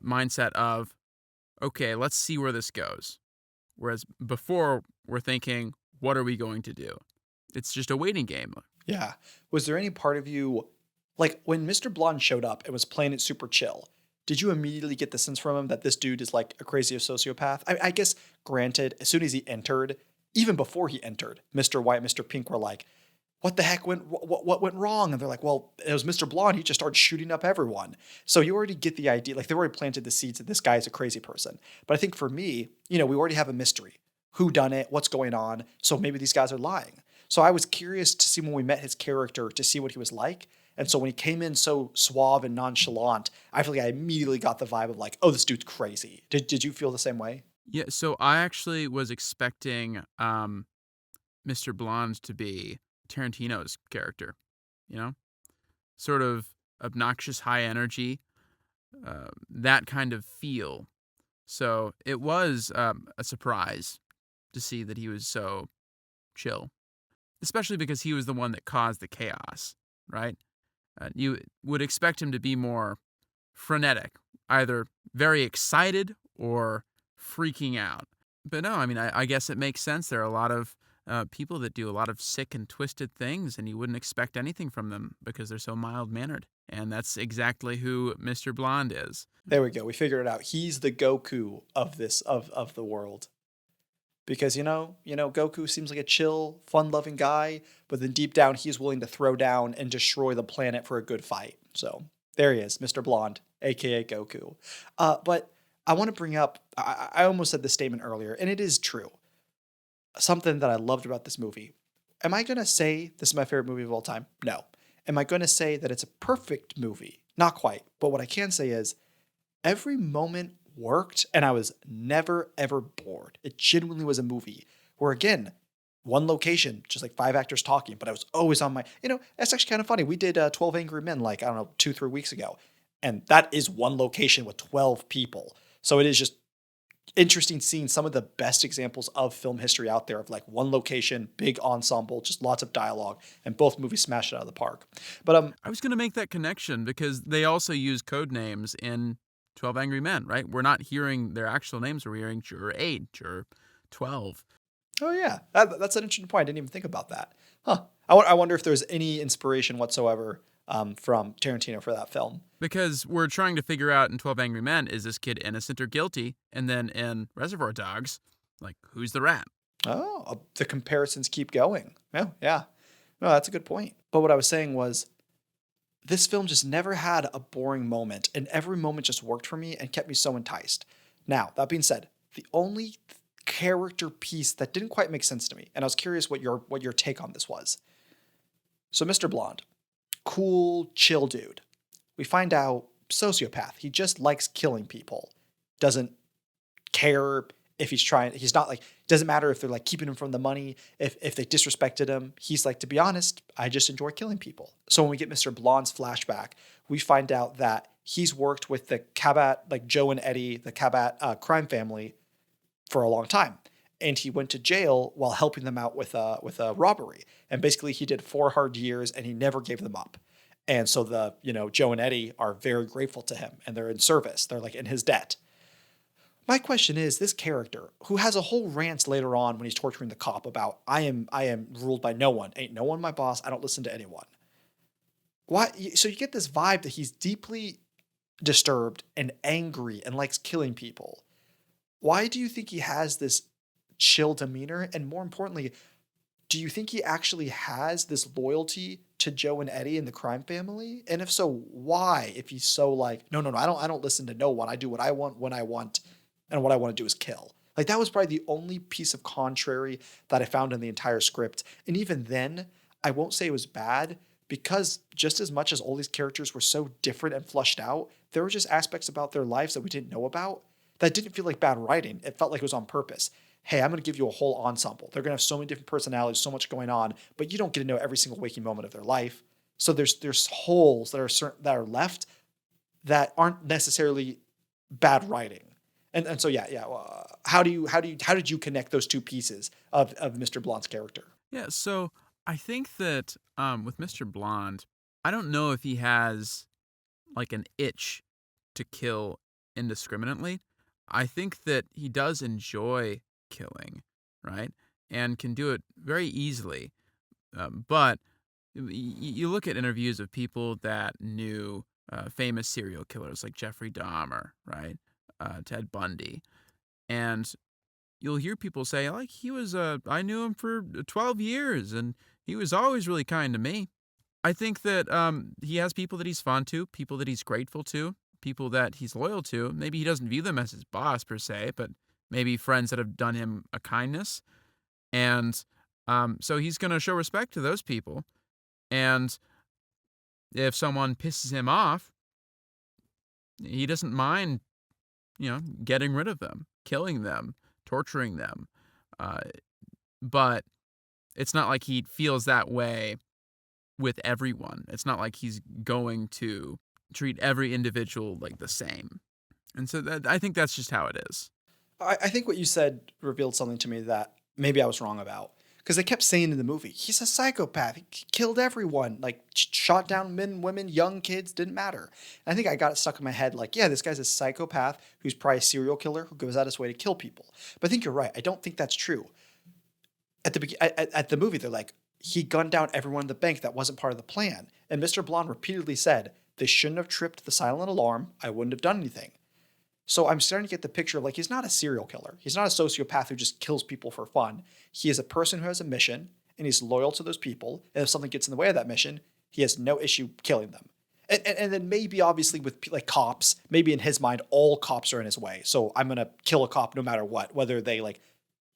mindset of, okay, let's see where this goes. Whereas before, we're thinking, what are we going to do? It's just a waiting game. Yeah. Was there any part of you, like when Mr. Blonde showed up and was playing it super chill, did you immediately get the sense from him that this dude is like a crazy sociopath? I guess, granted, as soon as he entered, even before he entered, Mr. White, Mr. Pink were like, what the heck what went wrong? And they're like, well, it was Mr. Blonde. He just started shooting up everyone. So you already get the idea. Like they've already planted the seeds that this guy is a crazy person. But I think for me, we already have a mystery. Who done it? What's going on? So maybe these guys are lying. So I was curious to see when we met his character to see what he was like. And so when he came in so suave and nonchalant, I feel like I immediately got the vibe of like, oh, this dude's crazy. Did you feel the same way? Yeah, so I actually was expecting Mr. Blonde to be Tarantino's character, you know? Sort of obnoxious, high energy, that kind of feel. So it was a surprise to see that he was so chill, especially because he was the one that caused the chaos, right? You would expect him to be more frenetic, either very excited or freaking out. But no, I mean, I guess it makes sense. There are a lot of people that do a lot of sick and twisted things, and you wouldn't expect anything from them because they're so mild mannered. And that's exactly who Mr. Blonde is. There we go. We figured it out. He's the Goku of this of the world. Because Goku seems like a chill, fun-loving guy, but then deep down he's willing to throw down and destroy the planet for a good fight. So there he is, Mr. Blonde, aka Goku. But I want to bring up. I almost said this statement earlier, and it is true. Something that I loved about this movie. Am I going to say this is my favorite movie of all time? No. Am I going to say that it's a perfect movie? Not quite. But what I can say is every moment worked and I was never ever bored. It genuinely was a movie where, again, one location, just like 5 actors talking, but I was always on my, that's actually kind of funny. We did 12 Angry Men, like, I don't know, 2-3 weeks ago. And that is one location with 12 people. So it is just interesting seeing some of the best examples of film history out there of like one location, big ensemble, just lots of dialogue, and both movies smashed it out of the park. But I was going to make that connection because they also use code names in 12 Angry Men, right? We're not hearing their actual names. We're hearing Juror 8, Juror 12. Oh, yeah. That's an interesting point. I didn't even think about that. Huh. I wonder if there's any inspiration whatsoever from Tarantino for that film. Because we're trying to figure out in 12 Angry Men, is this kid innocent or guilty? And then in Reservoir Dogs, like, who's the rat? Oh, the comparisons keep going. Oh, yeah. No, that's a good point. But what I was saying was, this film just never had a boring moment, and every moment just worked for me and kept me so enticed. Now, that being said, the only character piece that didn't quite make sense to me, and I was curious what your take on this was. So Mr. Blonde, cool, chill dude. We find out sociopath. He just likes killing people. Doesn't care if he's not like, doesn't matter if they're like keeping him from the money, if they disrespected him. He's like, to be honest, I just enjoy killing people. So when we get Mr. Blonde's flashback, we find out that he's worked with the Cabot, like Joe and Eddie, the Cabot crime family for a long time. And he went to jail while helping them out with a robbery. And basically he did 4 hard years and he never gave them up. And so Joe and Eddie are very grateful to him and they're in service. They're like in his debt. My question is, this character who has a whole rant later on when he's torturing the cop about I am ruled by no one. Ain't no one my boss. I don't listen to anyone. Why? So you get this vibe that he's deeply disturbed and angry and likes killing people. Why do you think he has this chill demeanor? And more importantly, do you think he actually has this loyalty to Joe and Eddie and the crime family? And if so, why? If he's so like, no, I don't listen to no one. I do what I want when I want, and what I want to do is kill. Like that was probably the only piece of contrary that I found in the entire script. And even then, I won't say it was bad because just as much as all these characters were so different and flushed out, there were just aspects about their lives that we didn't know about that didn't feel like bad writing. It felt like it was on purpose. Hey, I'm going to give you a whole ensemble. They're going to have so many different personalities, so much going on, but you don't get to know every single waking moment of their life. So there's holes that are left that aren't necessarily bad writing. And so how did you connect those two pieces of Mr. Blonde's character? Yeah, so I think that with Mr. Blonde, I don't know if he has like an itch to kill indiscriminately. I think that he does enjoy killing, right? And can do it very easily. But you look at interviews of people that knew famous serial killers like Jeffrey Dahmer, right? Ted Bundy. And you'll hear people say, like, I knew him for 12 years and He was always really kind to me. I think that he has people that he's fond to, people that he's grateful to, people that he's loyal to. Maybe he doesn't view them as his boss per se, but maybe friends that have done him a kindness. And so he's going to show respect to those people. And if someone pisses him off, he doesn't mind, getting rid of them, killing them, torturing them. Uh, but it's not like he feels that way with everyone. It's not like he's going to treat every individual like the same. And so I think that's just how it is. I think what you said revealed something to me that maybe I was wrong about. Because they kept saying in the movie, he's a psychopath. He killed everyone, like shot down men, women, young kids, didn't matter. And I think I got it stuck in my head, like, yeah, this guy's a psychopath who's probably a serial killer who goes out his way to kill people. But I think you're right. I don't think that's true. At the movie, they're like, he gunned down everyone in the bank that wasn't part of the plan. And Mr. Blonde repeatedly said, they shouldn't have tripped the silent alarm. I wouldn't have done anything. So I'm starting to get the picture of like, he's not a serial killer. He's not a sociopath who just kills people for fun. He is a person who has a mission and he's loyal to those people. And if something gets in the way of that mission, he has no issue killing them. And then maybe obviously with like cops, maybe in his mind, all cops are in his way. So I'm going to kill a cop no matter what, whether they like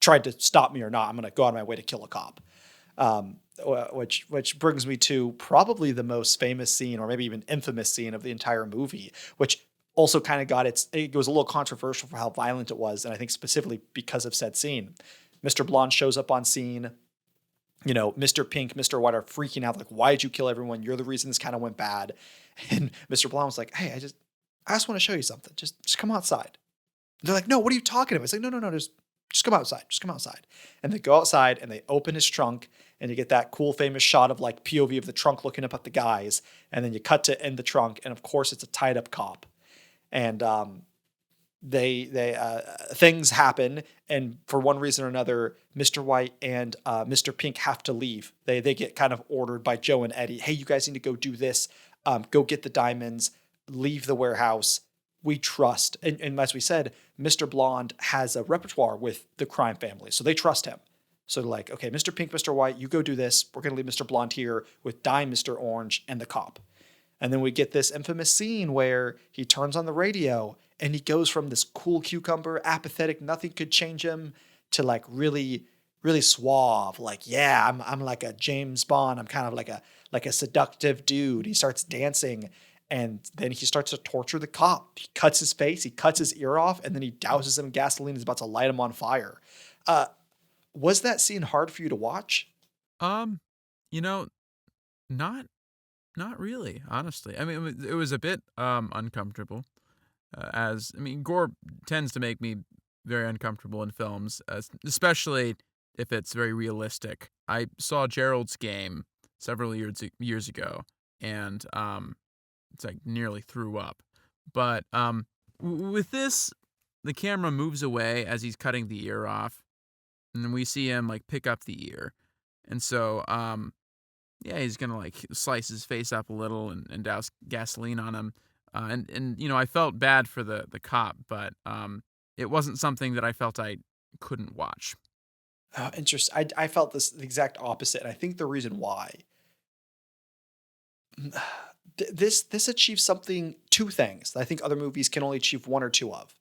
tried to stop me or not. I'm going to go out of my way to kill a cop. Which brings me to probably the most famous scene or maybe even infamous scene of the entire movie, which also kind of it was a little controversial for how violent it was. And I think specifically because of said scene, Mr. Blonde shows up on scene, Mr. Pink, Mr. White are freaking out. Like, why did you kill everyone? You're the reason this kind of went bad. And Mr. Blonde was like, hey, I just want to show you something. Just come outside. And they're like, no, what are you talking about? It's like, no, just come outside. Just come outside. And they go outside and they open his trunk and you get that cool famous shot of like POV of the trunk looking up at the guys. And then you cut to in the trunk. And of course it's a tied up cop. And things happen, and for one reason or another, Mr. White and Mr. Pink have to leave. They get kind of ordered by Joe and Eddie. Hey, you guys need to go do this. Go get the diamonds. Leave the warehouse. We trust. And as we said, Mr. Blonde has a repertoire with the crime family, so they trust him. So they're like, okay, Mr. Pink, Mr. White, you go do this. We're going to leave Mr. Blonde here with Dime, Mr. Orange, and the cop. And then we get this infamous scene where he turns on the radio and he goes from this cool cucumber, apathetic, nothing could change him, to like really, really suave. Like, yeah, I'm like a James Bond. I'm kind of like a seductive dude. He starts dancing and then he starts to torture the cop. He cuts his face, he cuts his ear off, and then he douses him in gasoline. He's about to light him on fire. Was that scene hard for you to watch? You know, not Not really, honestly. I mean, it was a bit uncomfortable. Gore tends to make me very uncomfortable in films, especially if it's very realistic. I saw Gerald's Game several years ago, and it's like nearly threw up. But with this, the camera moves away as he's cutting the ear off, and then we see him like pick up the ear, and so yeah, he's gonna like slice his face up a little and douse gasoline on him. And I felt bad for the cop, but it wasn't something that I felt I couldn't watch. Interesting. I felt the exact opposite, and I think the reason why this achieves two things that I think other movies can only achieve one or two of.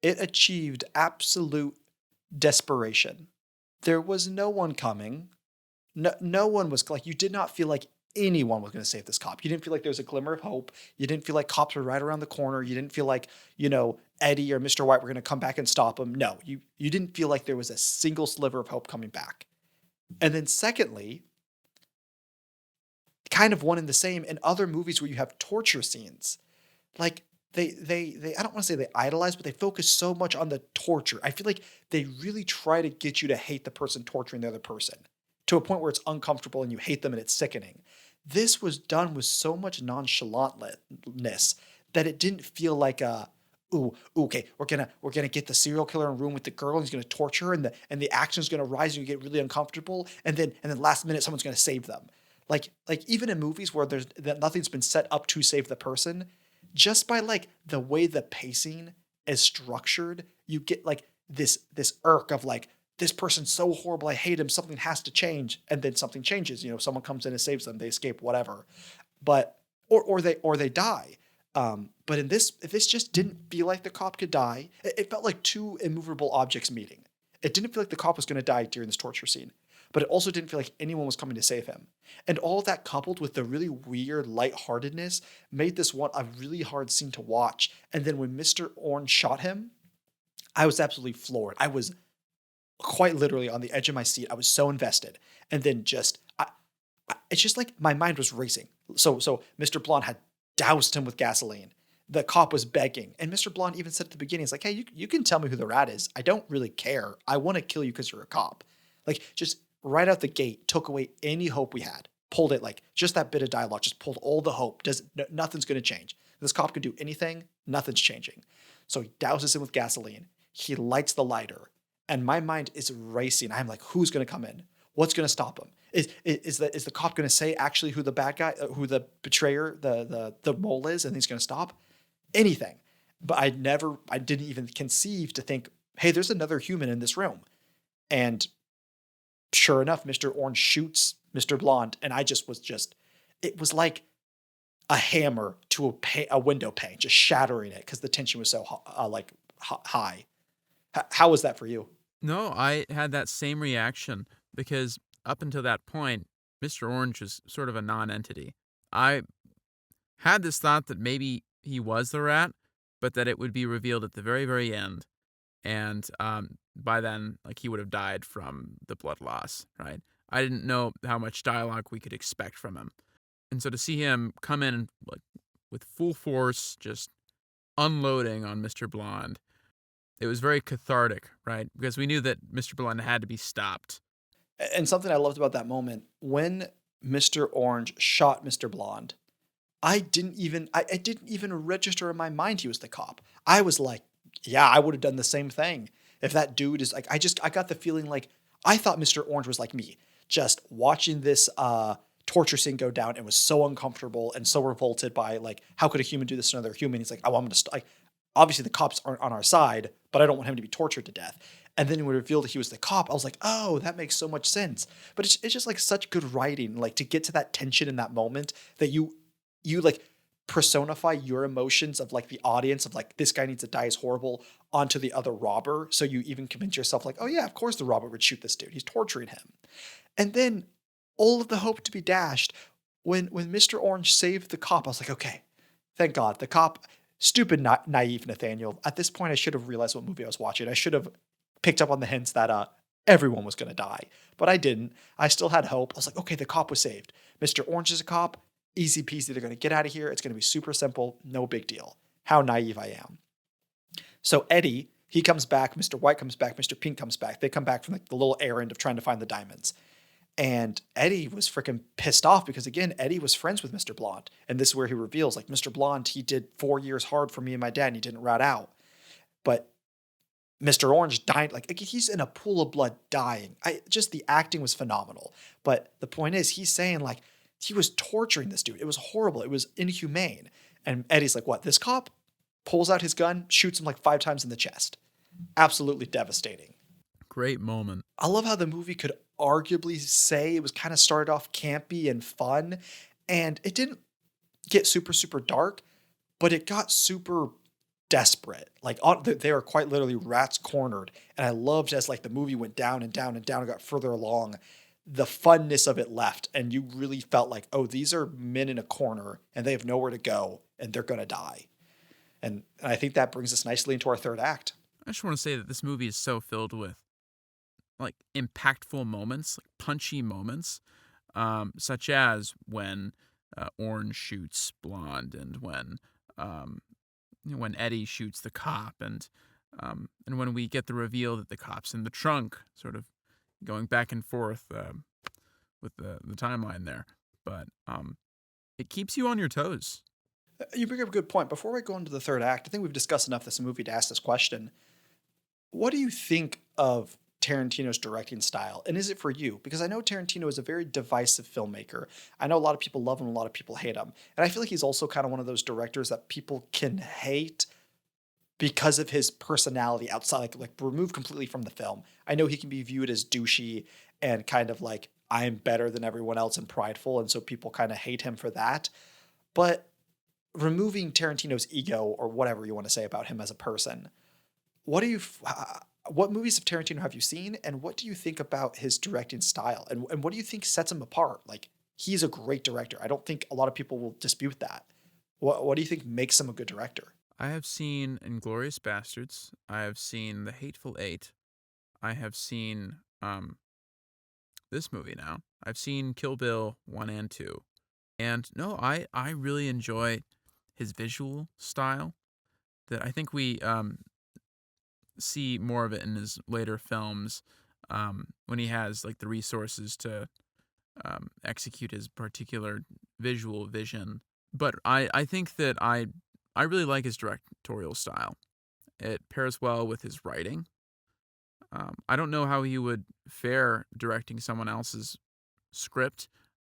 It achieved absolute desperation. There was no one coming. No one was like, you did not feel like anyone was going to save this cop. You didn't feel like there was a glimmer of hope. You didn't feel like cops were right around the corner. You didn't feel like, Eddie or Mr. White were going to come back and stop him. No, you didn't feel like there was a single sliver of hope coming back. And then secondly, kind of one and the same in other movies where you have torture scenes. Like they I don't want to say they idolize, but they focus so much on the torture. I feel like they really try to get you to hate the person torturing the other person, to a point where it's uncomfortable and you hate them and it's sickening. This was done with so much nonchalantness that it didn't feel like okay, we're gonna get the serial killer in a room with the girl and he's gonna torture her and the action's gonna rise and you get really uncomfortable and then last minute someone's gonna save them. Like even in movies where that nothing's been set up to save the person, just by like the way the pacing is structured, you get like this irk of like, this person's so horrible, I hate him, something has to change, and then something changes. Someone comes in and saves them, they escape, whatever. But or they die. But if this just didn't feel like the cop could die, it felt like two immovable objects meeting. It didn't feel like the cop was going to die during this torture scene, but it also didn't feel like anyone was coming to save him. And all of that coupled with the really weird lightheartedness made this one a really hard scene to watch. And then when Mr. Orange shot him, I was absolutely floored. I was quite literally on the edge of my seat. I was so invested. And then it's just like my mind was racing. So Mr. Blonde had doused him with gasoline. The cop was begging. And Mr. Blonde even said at the beginning, he's like, hey, you can tell me who the rat is. I don't really care. I want to kill you because you're a cop. Like, just right out the gate, took away any hope we had. Pulled it, like, just that bit of dialogue, just pulled all the hope. Nothing's going to change. This cop can do anything. Nothing's changing. So he douses him with gasoline. He lights the lighter. And my mind is racing. I'm like, who's going to come in? What's going to stop him? Is the cop going to say actually who the bad guy, who the betrayer, the mole is, and he's going to stop? Anything. But I didn't even conceive to think, hey, there's another human in this room. And sure enough, Mr. Orange shoots Mr. Blonde, and it was like a hammer to a window pane, just shattering it because the tension was so high. How was that for you? No, I had that same reaction because up until that point, Mr. Orange was sort of a non-entity. I had this thought that maybe he was the rat, but that it would be revealed at the very, very end. And by then, like, he would have died from the blood loss, right? I didn't know how much dialogue we could expect from him. And so to see him come in like with full force, just unloading on Mr. Blonde, it was very cathartic, right? Because we knew that Mr. Blonde had to be stopped. And something I loved about that moment, when Mr. Orange shot Mr. Blonde, I didn't even register in my mind he was the cop. I was like, yeah, I would have done the same thing. If that dude is like, I got the feeling like, I thought Mr. Orange was like me, just watching this torture scene go down and was so uncomfortable and so revolted by, like, how could a human do this to another human? He's like, I want him to, like, obviously the cops aren't on our side, but I don't want him to be tortured to death. And then when it revealed that he was the cop, I was like, oh, that makes so much sense. But it's just like such good writing, like, to get to that tension in that moment that you like personify your emotions of, like, the audience of, like, this guy needs to die is horrible onto the other robber. So you even convince yourself, like, oh yeah, of course the robber would shoot this dude. He's torturing him. And then all of the hope to be dashed when Mr. Orange saved the cop. I was like, okay, thank God. The cop, stupid, naive Nathaniel. At this point, I should have realized what movie I was watching. I should have picked up on the hints that everyone was going to die. But I didn't. I still had hope. I was like, okay, the cop was saved. Mr. Orange is a cop. Easy peasy. They're going to get out of here. It's going to be super simple. No big deal. How naive I am. So Eddie, he comes back. Mr. White comes back. Mr. Pink comes back. They come back from, like, the little errand of trying to find the diamonds. And Eddie was freaking pissed off because, again, Eddie was friends with Mr. Blonde. And this is where he reveals, like, Mr. Blonde, he did 4 years hard for me and my dad, and he didn't rat out. But Mr. Orange died, like he's in a pool of blood dying. Just the acting was phenomenal. But the point is, he's saying, like, he was torturing this dude. It was horrible. It was inhumane. And Eddie's like, what, this cop? Pulls out his gun, shoots him like 5 times in the chest. Absolutely devastating. Great moment. I love how the movie could arguably say it was kind of started off campy and fun, and it didn't get super, super dark, but it got super desperate. Like, they are quite literally rats cornered. And I loved as, like, the movie went down and down and down and got further along, the funness of it left. And you really felt like, oh, these are men in a corner and they have nowhere to go and they're going to die. And I think that brings us nicely into our third act. I just want to say that this movie is so filled with, like, impactful moments, like punchy moments, such as when Orange shoots Blonde, and when Eddie shoots the cop, and when we get the reveal that the cop's in the trunk, sort of going back and forth with the timeline there. But it keeps you on your toes. You bring up a good point. Before I go into the third act, I think we've discussed enough this movie to ask this question. What do you think of Tarantino's directing style? And is it for you? Because I know Tarantino is a very divisive filmmaker. I know a lot of people love him, a lot of people hate him. And I feel like he's also kind of one of those directors that people can hate because of his personality outside, like removed completely from the film. I know he can be viewed as douchey and kind of like, I'm better than everyone else and prideful. And so people kind of hate him for that. But removing Tarantino's ego or whatever you want to say about him as a person, what do you, what movies of Tarantino have you seen? And what do you think about his directing style? And what do you think sets him apart? Like, he's a great director. I don't think a lot of people will dispute that. What do you think makes him a good director? I have seen Inglorious Bastards. I have seen The Hateful Eight. I have seen this movie now. I've seen Kill Bill 1 and 2. And no, I really enjoy his visual style. That I think we see more of it in his later films, when he has like the resources to execute his particular visual vision. But I think that I really like his directorial style. It pairs well with his writing. I don't know how he would fare directing someone else's script.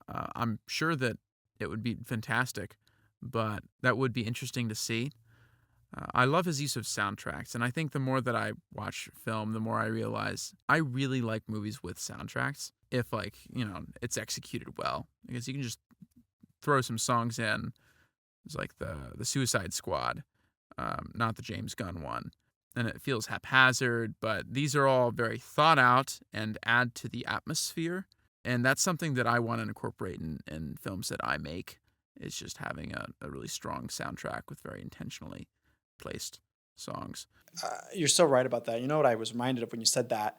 I'm sure that it would be fantastic, but that would be interesting to see. I love his use of soundtracks, and I think the more that I watch film, the more I realize I really like movies with soundtracks. If, like, it's executed well, because you can just throw some songs in. It's like the Suicide Squad, not the James Gunn one, and it feels haphazard. But these are all very thought out and add to the atmosphere, and that's something that I want to incorporate in films that I make. Is just having a really strong soundtrack with very intentionally placed songs. You're so right about that. You know what I was reminded of when you said that?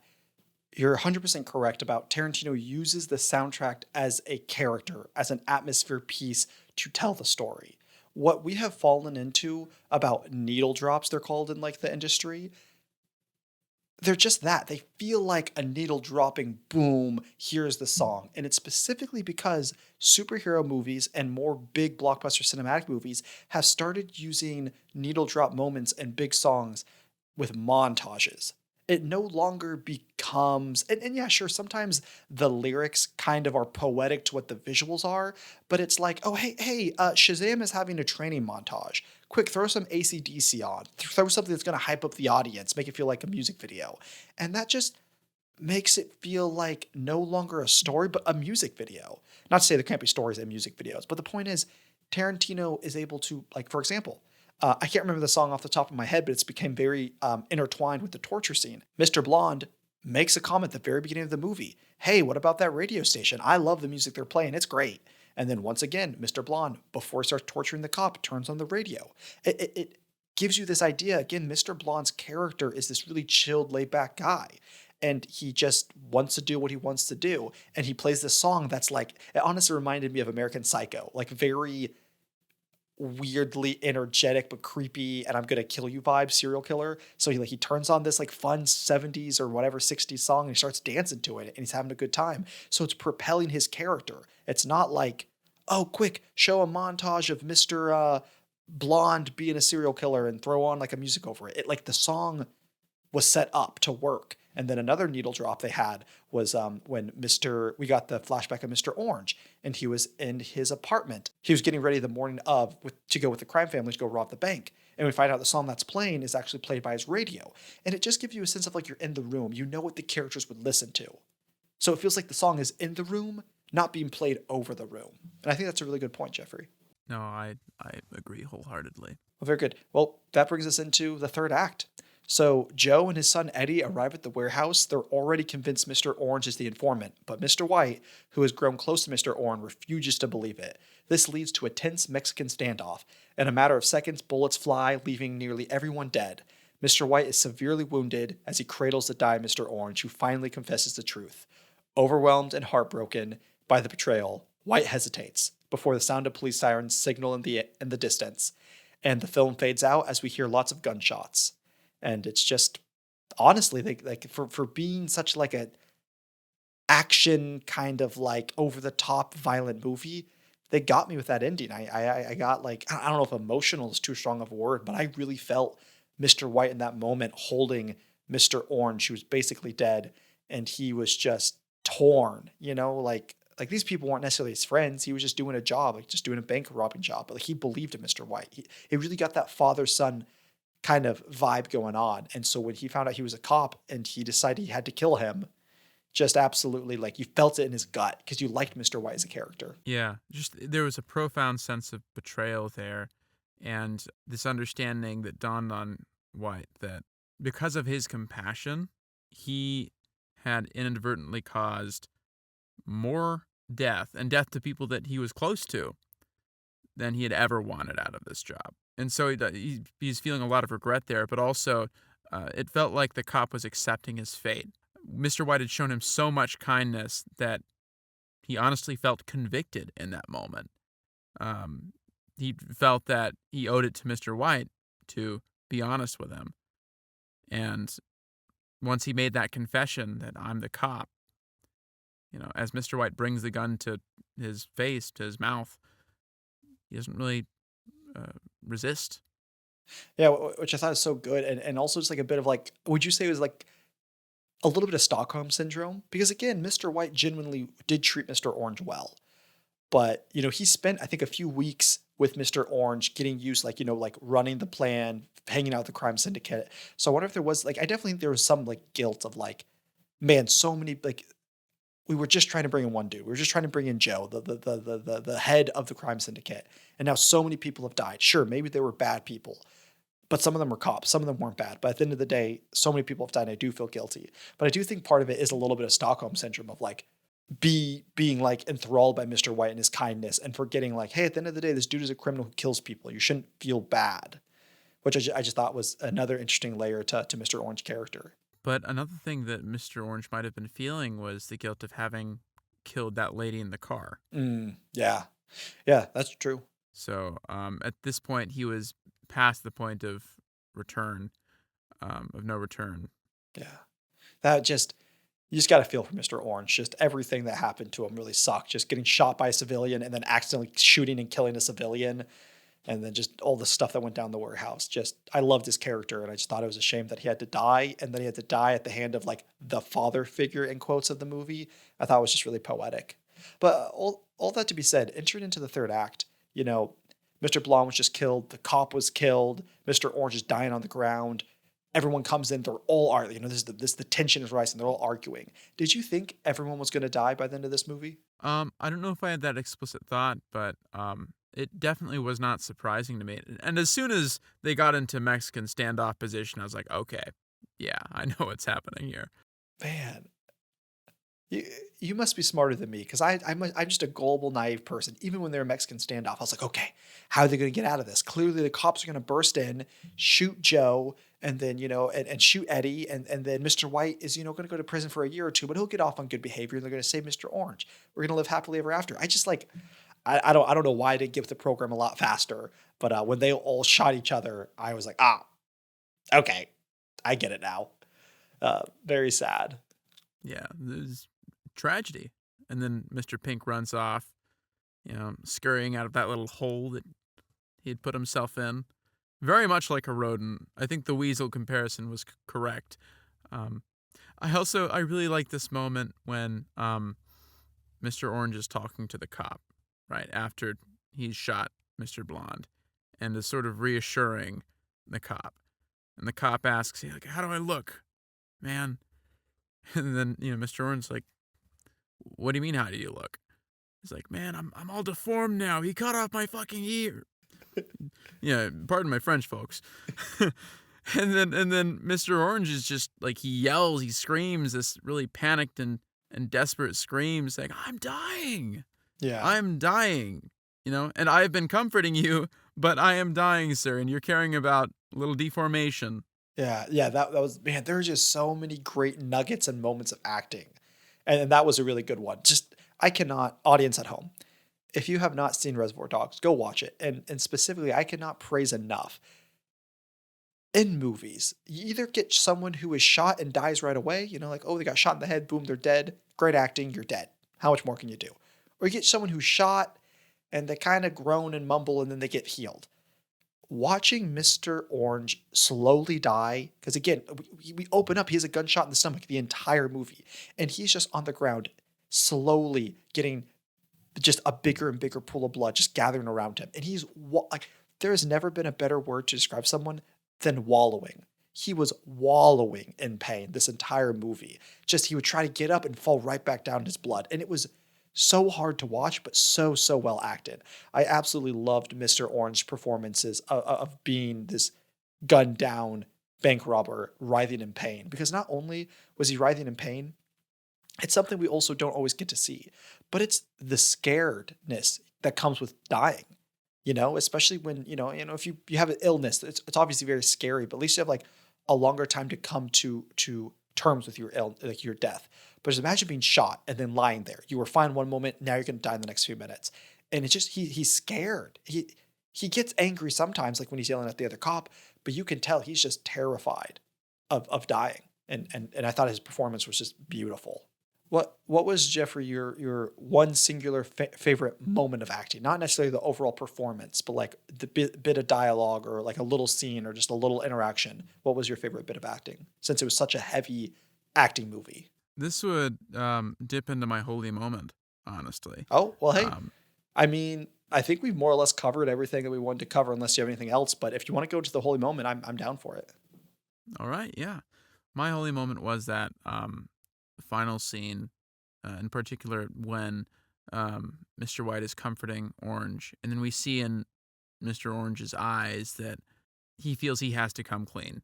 You're 100% correct about Tarantino uses the soundtrack as a character, as an atmosphere piece to tell the story. What we have fallen into about needle drops, they're called in like the industry, they're just that. They feel like a needle dropping boom, here's the song. And it's specifically because superhero movies and more big blockbuster cinematic movies have started using needle drop moments and big songs with montages. It no longer becomes, and yeah, sure, sometimes the lyrics kind of are poetic to what the visuals are, but it's like, oh, hey, Shazam is having a training montage. Quick, throw some AC/DC on. Throw something that's going to hype up the audience, make it feel like a music video. And that just makes it feel like no longer a story, but a music video. Not to say there can't be stories in music videos, but the point is, Tarantino is able to, like, for example, I can't remember the song off the top of my head, but it's become very intertwined with the torture scene. Mr. Blonde makes a comment at the very beginning of the movie. Hey, what about that radio station? I love the music they're playing. It's great. And then once again, Mr. Blonde, before he starts torturing the cop, turns on the radio. It gives you this idea. Again, Mr. Blonde's character is this really chilled, laid back guy. And he just wants to do what he wants to do. And he plays this song that's like, it honestly reminded me of American Psycho, like very weirdly energetic but creepy and I'm gonna kill you vibe serial killer. So he turns on this like fun 70s or whatever 60s song and he starts dancing to it and he's having a good time. So it's propelling his character. It's not like, oh, quick, show a montage of Mr. Blonde being a serial killer and throw on like a music over it. Like the song was set up to work. And then another needle drop they had was when we got the flashback of Mr. Orange, and he was in his apartment. He was getting ready the morning of to go with the crime family to go rob the bank. And we find out the song that's playing is actually played by his radio. And it just gives you a sense of like you're in the room. You know what the characters would listen to. So it feels like the song is in the room, not being played over the room. And I think that's a really good point, Jeffrey. No, I agree wholeheartedly. Well, very good. Well, that brings us into the third act. So Joe and his son Eddie arrive at the warehouse. They're already convinced Mr. Orange is the informant, but Mr. White, who has grown close to Mr. Orange, refuses to believe it. This leads to a tense Mexican standoff. In a matter of seconds, bullets fly, leaving nearly everyone dead. Mr. White is severely wounded as he cradles the dying Mr. Orange, who finally confesses the truth. Overwhelmed and heartbroken by the betrayal, White hesitates before the sound of police sirens signal in the distance, and the film fades out as we hear lots of gunshots. And it's just, honestly, like for being such like a action kind of like over the top violent movie, they got me with that ending. I got like, I don't know if emotional is too strong of a word, but I really felt Mr. White in that moment holding Mr. Orange, who was basically dead, and he was just torn, like these people weren't necessarily his friends. He was just doing a job, like just doing a bank robbing job. But like he believed in Mr. White. He really got that father-son kind of vibe going on. And so when he found out he was a cop and he decided he had to kill him, just absolutely like you felt it in his gut because you liked Mr. White as a character. Yeah, just there was a profound sense of betrayal there, and this understanding that dawned on White that because of his compassion, he had inadvertently caused more death and death to people that he was close to than he had ever wanted out of this job. And so he's feeling a lot of regret there, but also it felt like the cop was accepting his fate. Mr. White had shown him so much kindness that he honestly felt convicted in that moment. He felt that he owed it to Mr. White to be honest with him. And once he made that confession that I'm the cop, as Mr. White brings the gun to his face, to his mouth, he doesn't really resist. Yeah, which I thought is so good. And also just like a bit of like, would you say it was like a little bit of Stockholm syndrome? Because again, Mr. White genuinely did treat Mr. Orange well. But, he spent, I think, a few weeks with Mr. Orange getting used, like, like running the plan, hanging out with the crime syndicate. So I wonder if there was, like, I definitely think there was some, like, guilt of, like, man, so many, like, we were just trying to bring in one dude. We were just trying to bring in Joe, the head of the crime syndicate. And now so many people have died. Sure, maybe they were bad people, but some of them were cops. Some of them weren't bad. But at the end of the day, so many people have died. And I do feel guilty. But I do think part of it is a little bit of Stockholm syndrome of like, being like enthralled by Mr. White and his kindness and forgetting like, hey, at the end of the day, this dude is a criminal who kills people. You shouldn't feel bad, which I just thought was another interesting layer to Mr. Orange's character. But another thing that Mr. Orange might have been feeling was the guilt of having killed that lady in the car. Yeah, that's true. So at this point, he was past the point of return, of no return. Yeah, you just got to feel for Mr. Orange. Just everything that happened to him really sucked. Just getting shot by a civilian and then accidentally shooting and killing a civilian. And then just all the stuff that went down the warehouse. I loved his character. And I just thought it was a shame that he had to die. And then he had to die at the hand of like the father figure in quotes of the movie. I thought it was just really poetic. But all that to be said, entering into the third act, Mr. Blonde was just killed. The cop was killed. Mr. Orange is dying on the ground. Everyone comes in, they're all arguing. The tension is rising. They're all arguing. Did you think everyone was going to die by the end of this movie? I don't know if I had that explicit thought, but it definitely was not surprising to me. And as soon as they got into Mexican standoff position, I was like, okay, yeah, I know what's happening here. Man, you must be smarter than me because I'm just a gullible, naive person. Even when they were Mexican standoff, I was like, okay, how are they going to get out of this? Clearly, the cops are going to burst in, shoot Joe, and then, and shoot Eddie. And then Mr. White is, going to go to prison for a year or two, but he'll get off on good behavior. And they're going to save Mr. Orange. We're going to live happily ever after. I just like, I don't know why I didn't give the program a lot faster, but when they all shot each other, I was like, okay, I get it now. Very sad. Yeah, there's tragedy. And then Mr. Pink runs off, scurrying out of that little hole that he had put himself in. Very much like a rodent. I think the weasel comparison was correct. I really like this moment when Mr. Orange is talking to the cop, right, after he's shot Mr. Blonde, and is sort of reassuring the cop. And the cop asks, like, how do I look, man? And then, Mr. Orange's like, what do you mean, how do you look? He's like, man, I'm all deformed now. He cut off my fucking ear. Yeah, pardon my French, folks. and then Mr. Orange is just like, he yells, he screams this really panicked and desperate scream, saying, I'm dying. Yeah. I'm dying. And I have been comforting you, but I am dying, sir. And you're caring about a little deformation. Yeah, that was, man, there are just so many great nuggets and moments of acting. And that was a really good one. Audience at home, if you have not seen Reservoir Dogs, go watch it. And specifically, I cannot praise enough. In movies, you either get someone who is shot and dies right away, like, oh, they got shot in the head, boom, they're dead. Great acting, you're dead. How much more can you do? Or you get someone who's shot and they kind of groan and mumble and then they get healed. Watching Mr. Orange slowly die, because again, we open up, he has a gunshot in the stomach the entire movie, and he's just on the ground, slowly getting just a bigger and bigger pool of blood just gathering around him. And he's like, there has never been a better word to describe someone than wallowing. He was wallowing in pain this entire movie. Just he would try to get up and fall right back down in his blood. And it was so hard to watch, but so, so well acted. I absolutely loved Mr. Orange's performances of being this gunned down bank robber writhing in pain. Because not only was he writhing in pain, it's something we also don't always get to see, but it's the scaredness that comes with dying. Especially when, if you have an illness, it's obviously very scary, but at least you have like a longer time to come to terms with like your death. But just imagine being shot and then lying there. You were fine one moment, now you're going to die in the next few minutes. And it's just, he's scared. He gets angry sometimes, like when he's yelling at the other cop, but you can tell he's just terrified of dying. And I thought his performance was just beautiful. What was, Jeffrey, your one singular favorite moment of acting? Not necessarily the overall performance, but like the bit of dialogue or like a little scene or just a little interaction. What was your favorite bit of acting, since it was such a heavy acting movie? This would dip into my holy moment, honestly. Oh, well, hey, Um, I mean, I think we've more or less covered everything that we wanted to cover, unless you have anything else. But if you want to go to the holy moment, I'm down for it. all right, yeah. My holy moment was that final scene, in particular when Mr. White is comforting Orange, and then we see in Mr. Orange's eyes that he feels he has to come clean.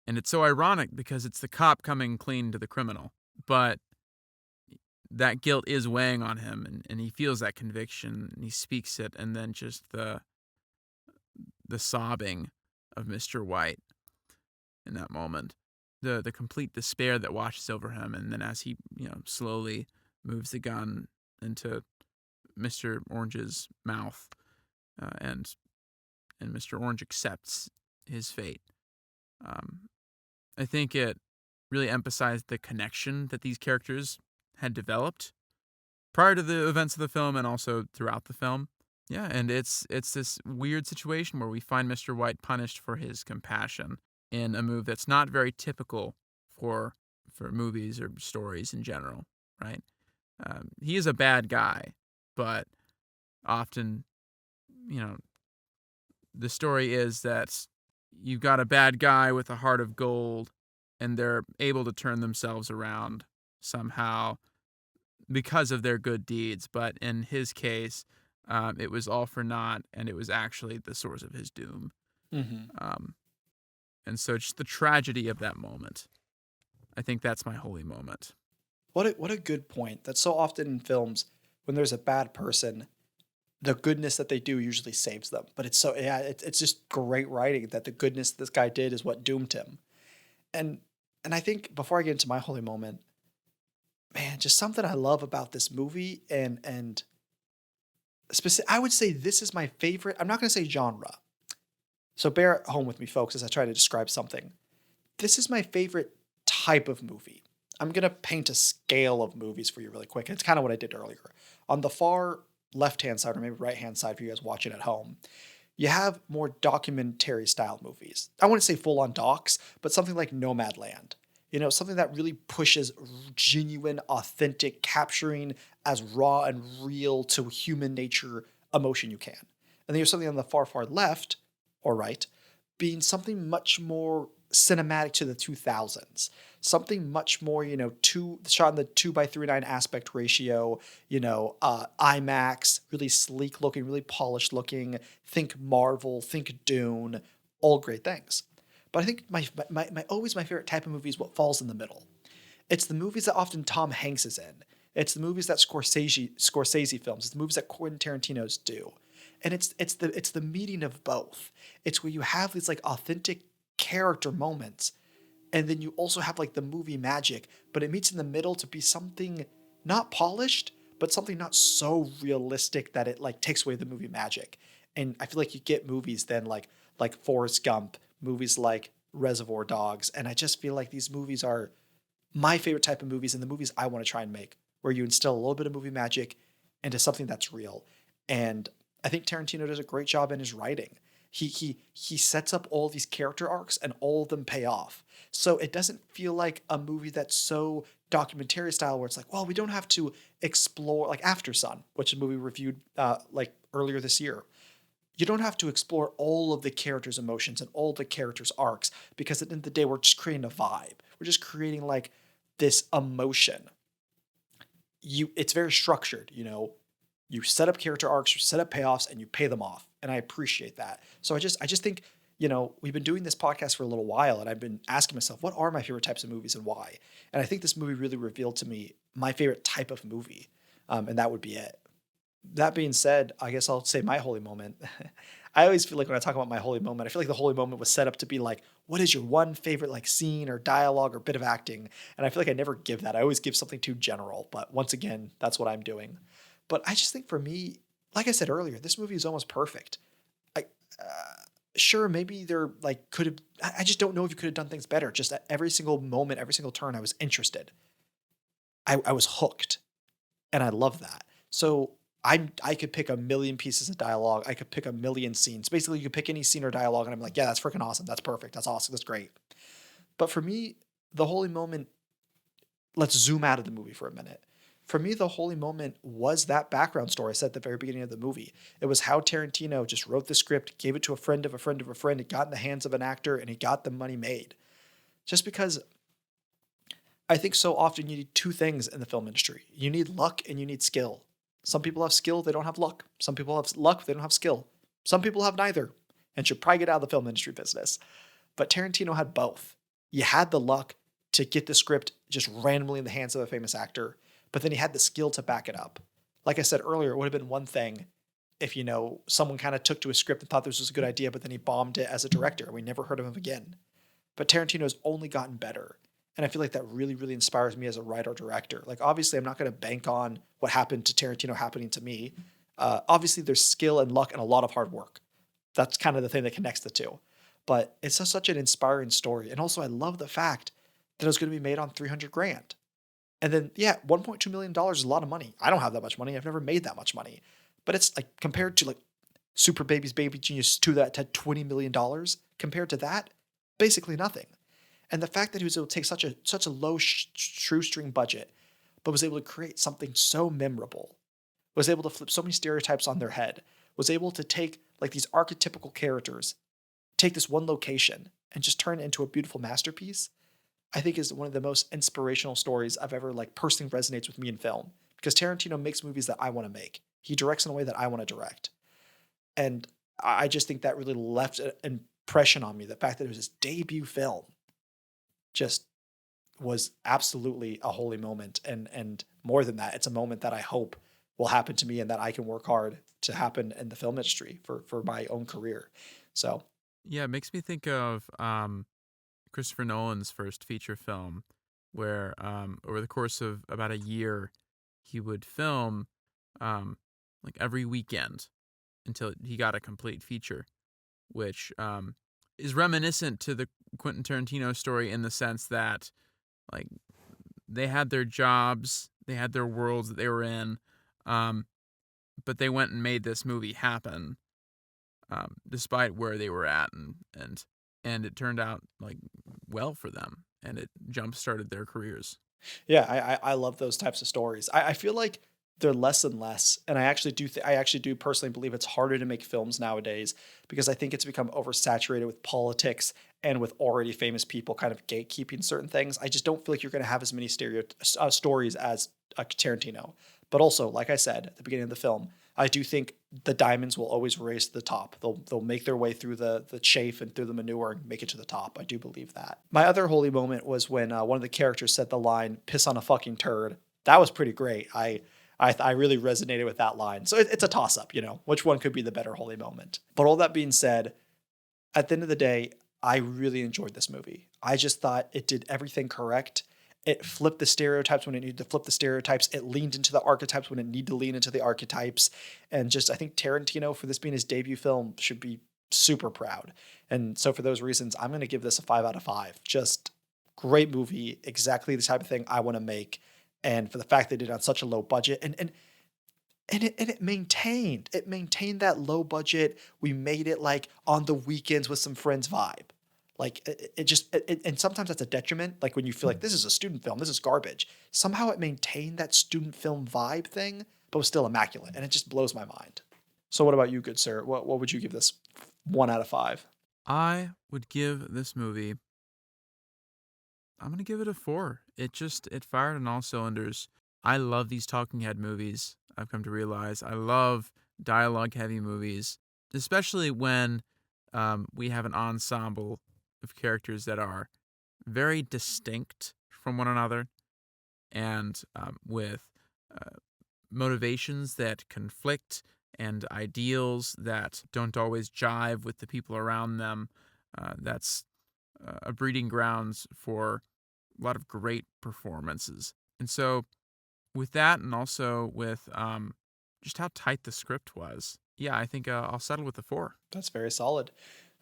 And it's so ironic because it's the cop coming clean to the criminal, but that guilt is weighing on him, and he feels that conviction, and he speaks it, and then just the sobbing of Mr. White in that moment, the complete despair that washes over him, and then as he slowly moves the gun into Mr. Orange's mouth, and Mr. Orange accepts his fate. I think it really emphasized the connection that these characters had developed prior to the events of the film and also throughout the film. Yeah, and it's this weird situation where we find Mr. White punished for his compassion in a move that's not very typical for movies or stories in general, right? He is a bad guy, but often, the story is that you've got a bad guy with a heart of gold, and they're able to turn themselves around somehow because of their good deeds. But in his case, it was all for naught, and it was actually the source of his doom. Mm-hmm. And so just the tragedy of that moment. I think that's my holy moment. What a good point. That's so often in films, when there's a bad person, the goodness that they do usually saves them. But it's just great writing that the goodness this guy did is what doomed him. And I think before I get into my holy moment, man, just something I love about this movie and I would say this is my favorite. I'm not going to say genre. So bear at home with me, folks, as I try to describe something. This is my favorite type of movie. I'm going to paint a scale of movies for you really quick. It's kind of what I did earlier. On the far left-hand side, or maybe right-hand side for you guys watching at home, you have more documentary style movies. I wouldn't say full-on docs, but something like Nomadland. Something that really pushes genuine, authentic, capturing as raw and real to human nature emotion you can. And then you have something on the far, far left or right being something much more cinematic to the 2000s. Something much more, shot in the 2:39 aspect ratio, IMAX, really sleek looking, really polished looking. Think Marvel, think Dune, all great things. But I think my always my favorite type of movie is what falls in the middle. It's the movies that often Tom Hanks is in. It's the movies that Scorsese films. It's the movies that Quentin Tarantino's do. And it's the meeting of both. It's where you have these like authentic character moments, and then you also have like the movie magic, but it meets in the middle to be something not polished, but something not so realistic that it like takes away the movie magic. And I feel like you get movies then like Forrest Gump, movies like Reservoir Dogs, and I just feel like these movies are my favorite type of movies and the movies I want to try and make, where you instill a little bit of movie magic into something that's real. And I think Tarantino does a great job in his writing. He sets up all these character arcs and all of them pay off. So it doesn't feel like a movie that's so documentary style where it's like, well, we don't have to explore like After Sun, which is a movie we reviewed like earlier this year. you don't have to explore all of the characters' emotions and all the characters' arcs, because at the end of the day, we're just creating a vibe. We're just creating like this emotion. It's very structured, you set up character arcs, you set up payoffs, and you pay them off. And I appreciate that. So I just think, we've been doing this podcast for a little while, and I've been asking myself, what are my favorite types of movies and why? And I think this movie really revealed to me my favorite type of movie. And that would be it. That being said, I guess I'll say my holy moment. I always feel like when I talk about my holy moment, I feel like the holy moment was set up to be like, what is your one favorite like scene or dialogue or bit of acting? And I feel like I never give that. I always give something too general. But once again, that's what I'm doing. But I just think for me, like I said earlier, this movie is almost perfect. I sure, maybe there like could have. I just don't know if you could have done things better. Just at every single moment, every single turn, I was interested. I was hooked, and I love that. So I could pick a million pieces of dialogue. I could pick a million scenes. Basically, you could pick any scene or dialogue, and I'm like, yeah, that's freaking awesome. That's perfect. That's awesome. That's great. But for me, the holy moment. Let's zoom out of the movie for a minute. For me, the holy moment was that background story I said at the very beginning of the movie. It was how Tarantino just wrote the script, gave it to a friend of a friend of a friend. It got in the hands of an actor, and he got the money made. Just because I think so often you need two things in the film industry. You need luck and you need skill. Some people have skill, they don't have luck. Some people have luck, they don't have skill. Some people have neither and should probably get out of the film industry business. But Tarantino had both. You had the luck to get the script just randomly in the hands of a famous actor, but then he had the skill to back it up. Like I said earlier, it would have been one thing if, someone kind of took to a script and thought this was a good idea, but then he bombed it as a director and we never heard of him again. But Tarantino's only gotten better. And I feel like that really, really inspires me as a writer or director. Like, obviously, I'm not going to bank on what happened to Tarantino happening to me. Obviously, there's skill and luck and a lot of hard work. That's kind of the thing that connects the two. But it's just such an inspiring story. And also, I love the fact that it was going to be made on 300 grand. And then, yeah, $1.2 million is a lot of money. I don't have that much money. I've never made that much money. But it's like compared to like Super Baby's Baby Genius 2 that had $20 million, compared to that, basically nothing. And the fact that he was able to take such a low shoestring budget, but was able to create something so memorable, was able to flip so many stereotypes on their head, was able to take like these archetypical characters, take this one location and just turn it into a beautiful masterpiece, I think is one of the most inspirational stories I've ever like personally resonates with me in film. Because Tarantino makes movies that I want to make. He directs in a way that I want to direct. And I just think that really left an impression on me. The fact that it was his debut film just was absolutely a holy moment. And more than that, it's a moment that I hope will happen to me and that I can work hard to happen in the film industry for my own career. So Yeah, it makes me think of Christopher Nolan's first feature film, where over the course of about a year, he would film like every weekend until he got a complete feature, which is reminiscent to the Quentin Tarantino story in the sense that like they had their jobs, they had their worlds that they were in, but they went and made this movie happen, despite where they were at, and it turned out like well for them, and it jump started their careers. yeah, I love those types of stories. I feel like they're less and less, and I actually do personally believe it's harder to make films nowadays because I think it's become oversaturated with politics and with already famous people kind of gatekeeping certain things. I just don't feel like you're going to have as many stories as Tarantino. But also, like I said at the beginning of the film, I do think the diamonds will always race to the top. They'll make their way through the chafe and through the manure and make it to the top. I do believe that. My other holy moment was when one of the characters said the line "piss on a fucking turd." That was pretty great. I really resonated with that line. So it's a toss up, which one could be the better holy moment. But all that being said, at the end of the day, I really enjoyed this movie. I just thought it did everything correct. It flipped the stereotypes when it needed to flip the stereotypes. It leaned into the archetypes when it needed to lean into the archetypes. And just, I think Tarantino, for this being his debut film, should be super proud. And so for those reasons, I'm going to give this a 5 out of 5. Just great movie, exactly the type of thing I want to make. And for the fact they did it on such a low budget and it maintained that low budget. We made it like on the weekends with some friends vibe. Like and sometimes that's a detriment. Like when you feel like this is a student film, this is garbage. Somehow it maintained that student film vibe thing, but was still immaculate. And it just blows my mind. So what about you, good sir? What would you give this 1 out of 5? I would give this movie, I'm going to give it a 4. It fired on all cylinders. I love these talking head movies. I've come to realize I love dialogue heavy movies, especially when we have an ensemble of characters that are very distinct from one another and with uh, motivations that conflict and ideals that don't always jive with the people around them. That's a breeding grounds for a lot of great performances. And so, with that, and also with just how tight the script was, yeah, I think I'll settle with the 4. That's very solid.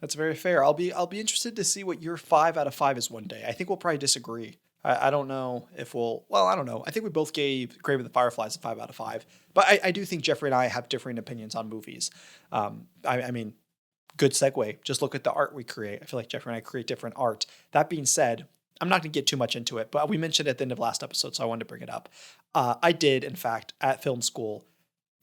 That's very fair. I'll be interested to see what your 5 out of 5 is one day. I think we'll probably disagree. I don't know if we'll. Well, I don't know. I think we both gave Grave of the Fireflies a 5 out of 5, but I do think Jeffrey and I have differing opinions on movies. I mean, good segue. Just look at the art we create. I feel like Jeffrey and I create different art. That being said, I'm not going to get too much into it, but we mentioned it at the end of last episode, so I wanted to bring it up. I did, in fact, at film school,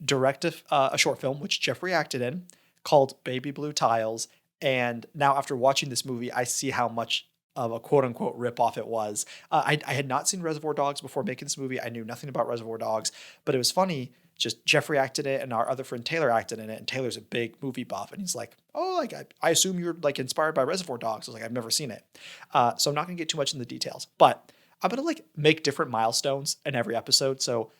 direct a short film, which Jeffrey acted in, called Baby Blue Tiles. And now, after watching this movie, I see how much of a quote unquote ripoff it was. I had not seen Reservoir Dogs before making this movie. I knew nothing about Reservoir Dogs, but it was funny. Just Jeffrey acted it, and our other friend Taylor acted in it. And Taylor's a big movie buff, and he's like, "Oh, like I assume you're like inspired by Reservoir Dogs." I was like, "I've never seen it," so I'm not gonna get too much in the details, but I'm gonna like make different milestones in every episode. So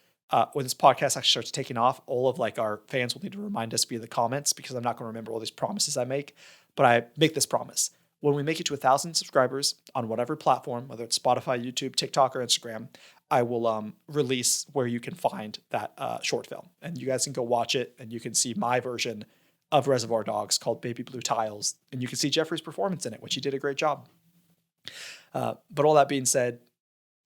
when this podcast actually starts taking off, all of like our fans will need to remind us via the comments because I'm not going to remember all these promises I make. But I make this promise: when we make it to 1,000 subscribers on whatever platform, whether it's Spotify, YouTube, TikTok, or Instagram, I will release where you can find that short film, and you guys can go watch it, and you can see my version of Reservoir Dogs called Baby Blue Tiles, and you can see Jeffrey's performance in it, which he did a great job. But all that being said,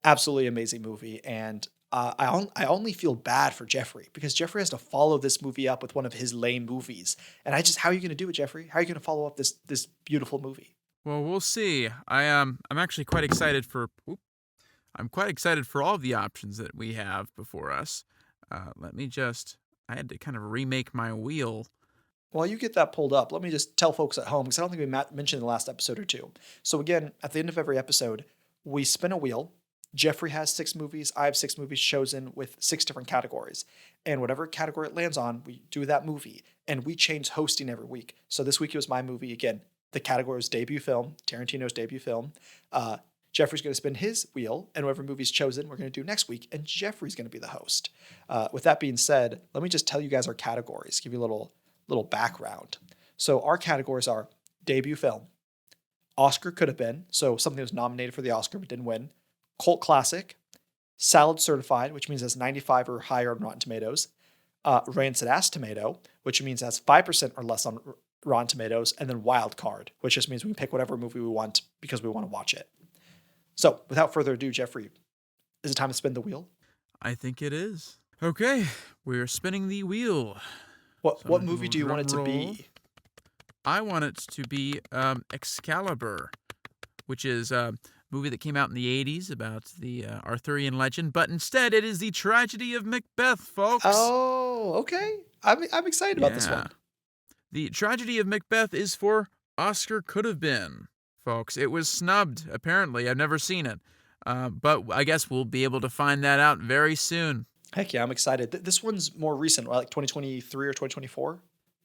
absolutely amazing movie, and I only feel bad for Jeffrey because Jeffrey has to follow this movie up with one of his lame movies, and how are you going to do it, Jeffrey? How are you going to follow up this beautiful movie? Well, we'll see. I'm actually quite excited for. I'm quite excited for all of the options that we have before us. Let me just. I had to kind of remake my wheel. While you get that pulled up, let me just tell folks at home, because I don't think we mentioned in the last episode or two. So again, at the end of every episode, we spin a wheel. Jeffrey has 6 movies. I have 6 movies chosen with 6 different categories. And whatever category it lands on, we do that movie. And we change hosting every week. So this week it was my movie. Again, the category was debut film, Tarantino's debut film. Jeffrey's going to spin his wheel, and whatever movie's chosen, we're going to do next week, and Jeffrey's going to be the host. With that being said, let me just tell you guys our categories, give you a little background. So our categories are debut film, Oscar could have been, so something that was nominated for the Oscar but didn't win, cult classic, salad certified, which means it has 95 or higher on Rotten Tomatoes, rancid ass tomato, which means it has 5% or less on Rotten Tomatoes, and then wild card, which just means we can pick whatever movie we want because we want to watch it. So, without further ado, Jeffrey, is it time to spin the wheel? I think it is. Okay, we're spinning the wheel. What movie do you want it to be? I want it to be Excalibur, which is a movie that came out in the 80s about the Arthurian legend, but instead it is the tragedy of Macbeth, folks. Oh, okay. I'm excited about this one. The tragedy of Macbeth is for Oscar could have been, folks. It was snubbed, apparently. I've never seen it. But I guess we'll be able to find that out very soon. Heck yeah, I'm excited. This one's more recent, right? Like 2023 or 2024?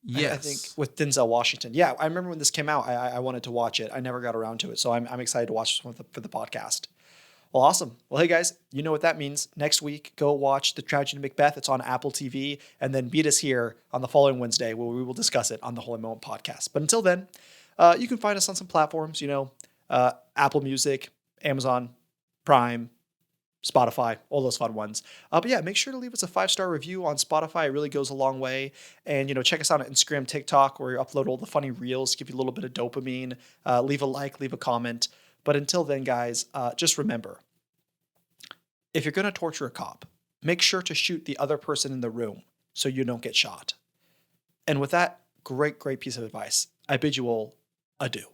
Yes. I think with Denzel Washington. Yeah, I remember when this came out, I wanted to watch it. I never got around to it. So I'm excited to watch this one for the podcast. Well, awesome. Well, hey guys, you know what that means. Next week, go watch The Tragedy of Macbeth. It's on Apple TV. And then meet us here on the following Wednesday where we will discuss it on the Holy Moment podcast. But until then, you can find us on some platforms, Apple Music, Amazon Prime, Spotify, all those fun ones. But yeah, make sure to leave us a 5-star review on Spotify. It really goes a long way. And, check us out on Instagram, TikTok, where we upload all the funny reels, give you a little bit of dopamine. Leave a like, leave a comment. But until then, guys, just remember, if you're going to torture a cop, make sure to shoot the other person in the room so you don't get shot. And with that great piece of advice, I bid you all adieu.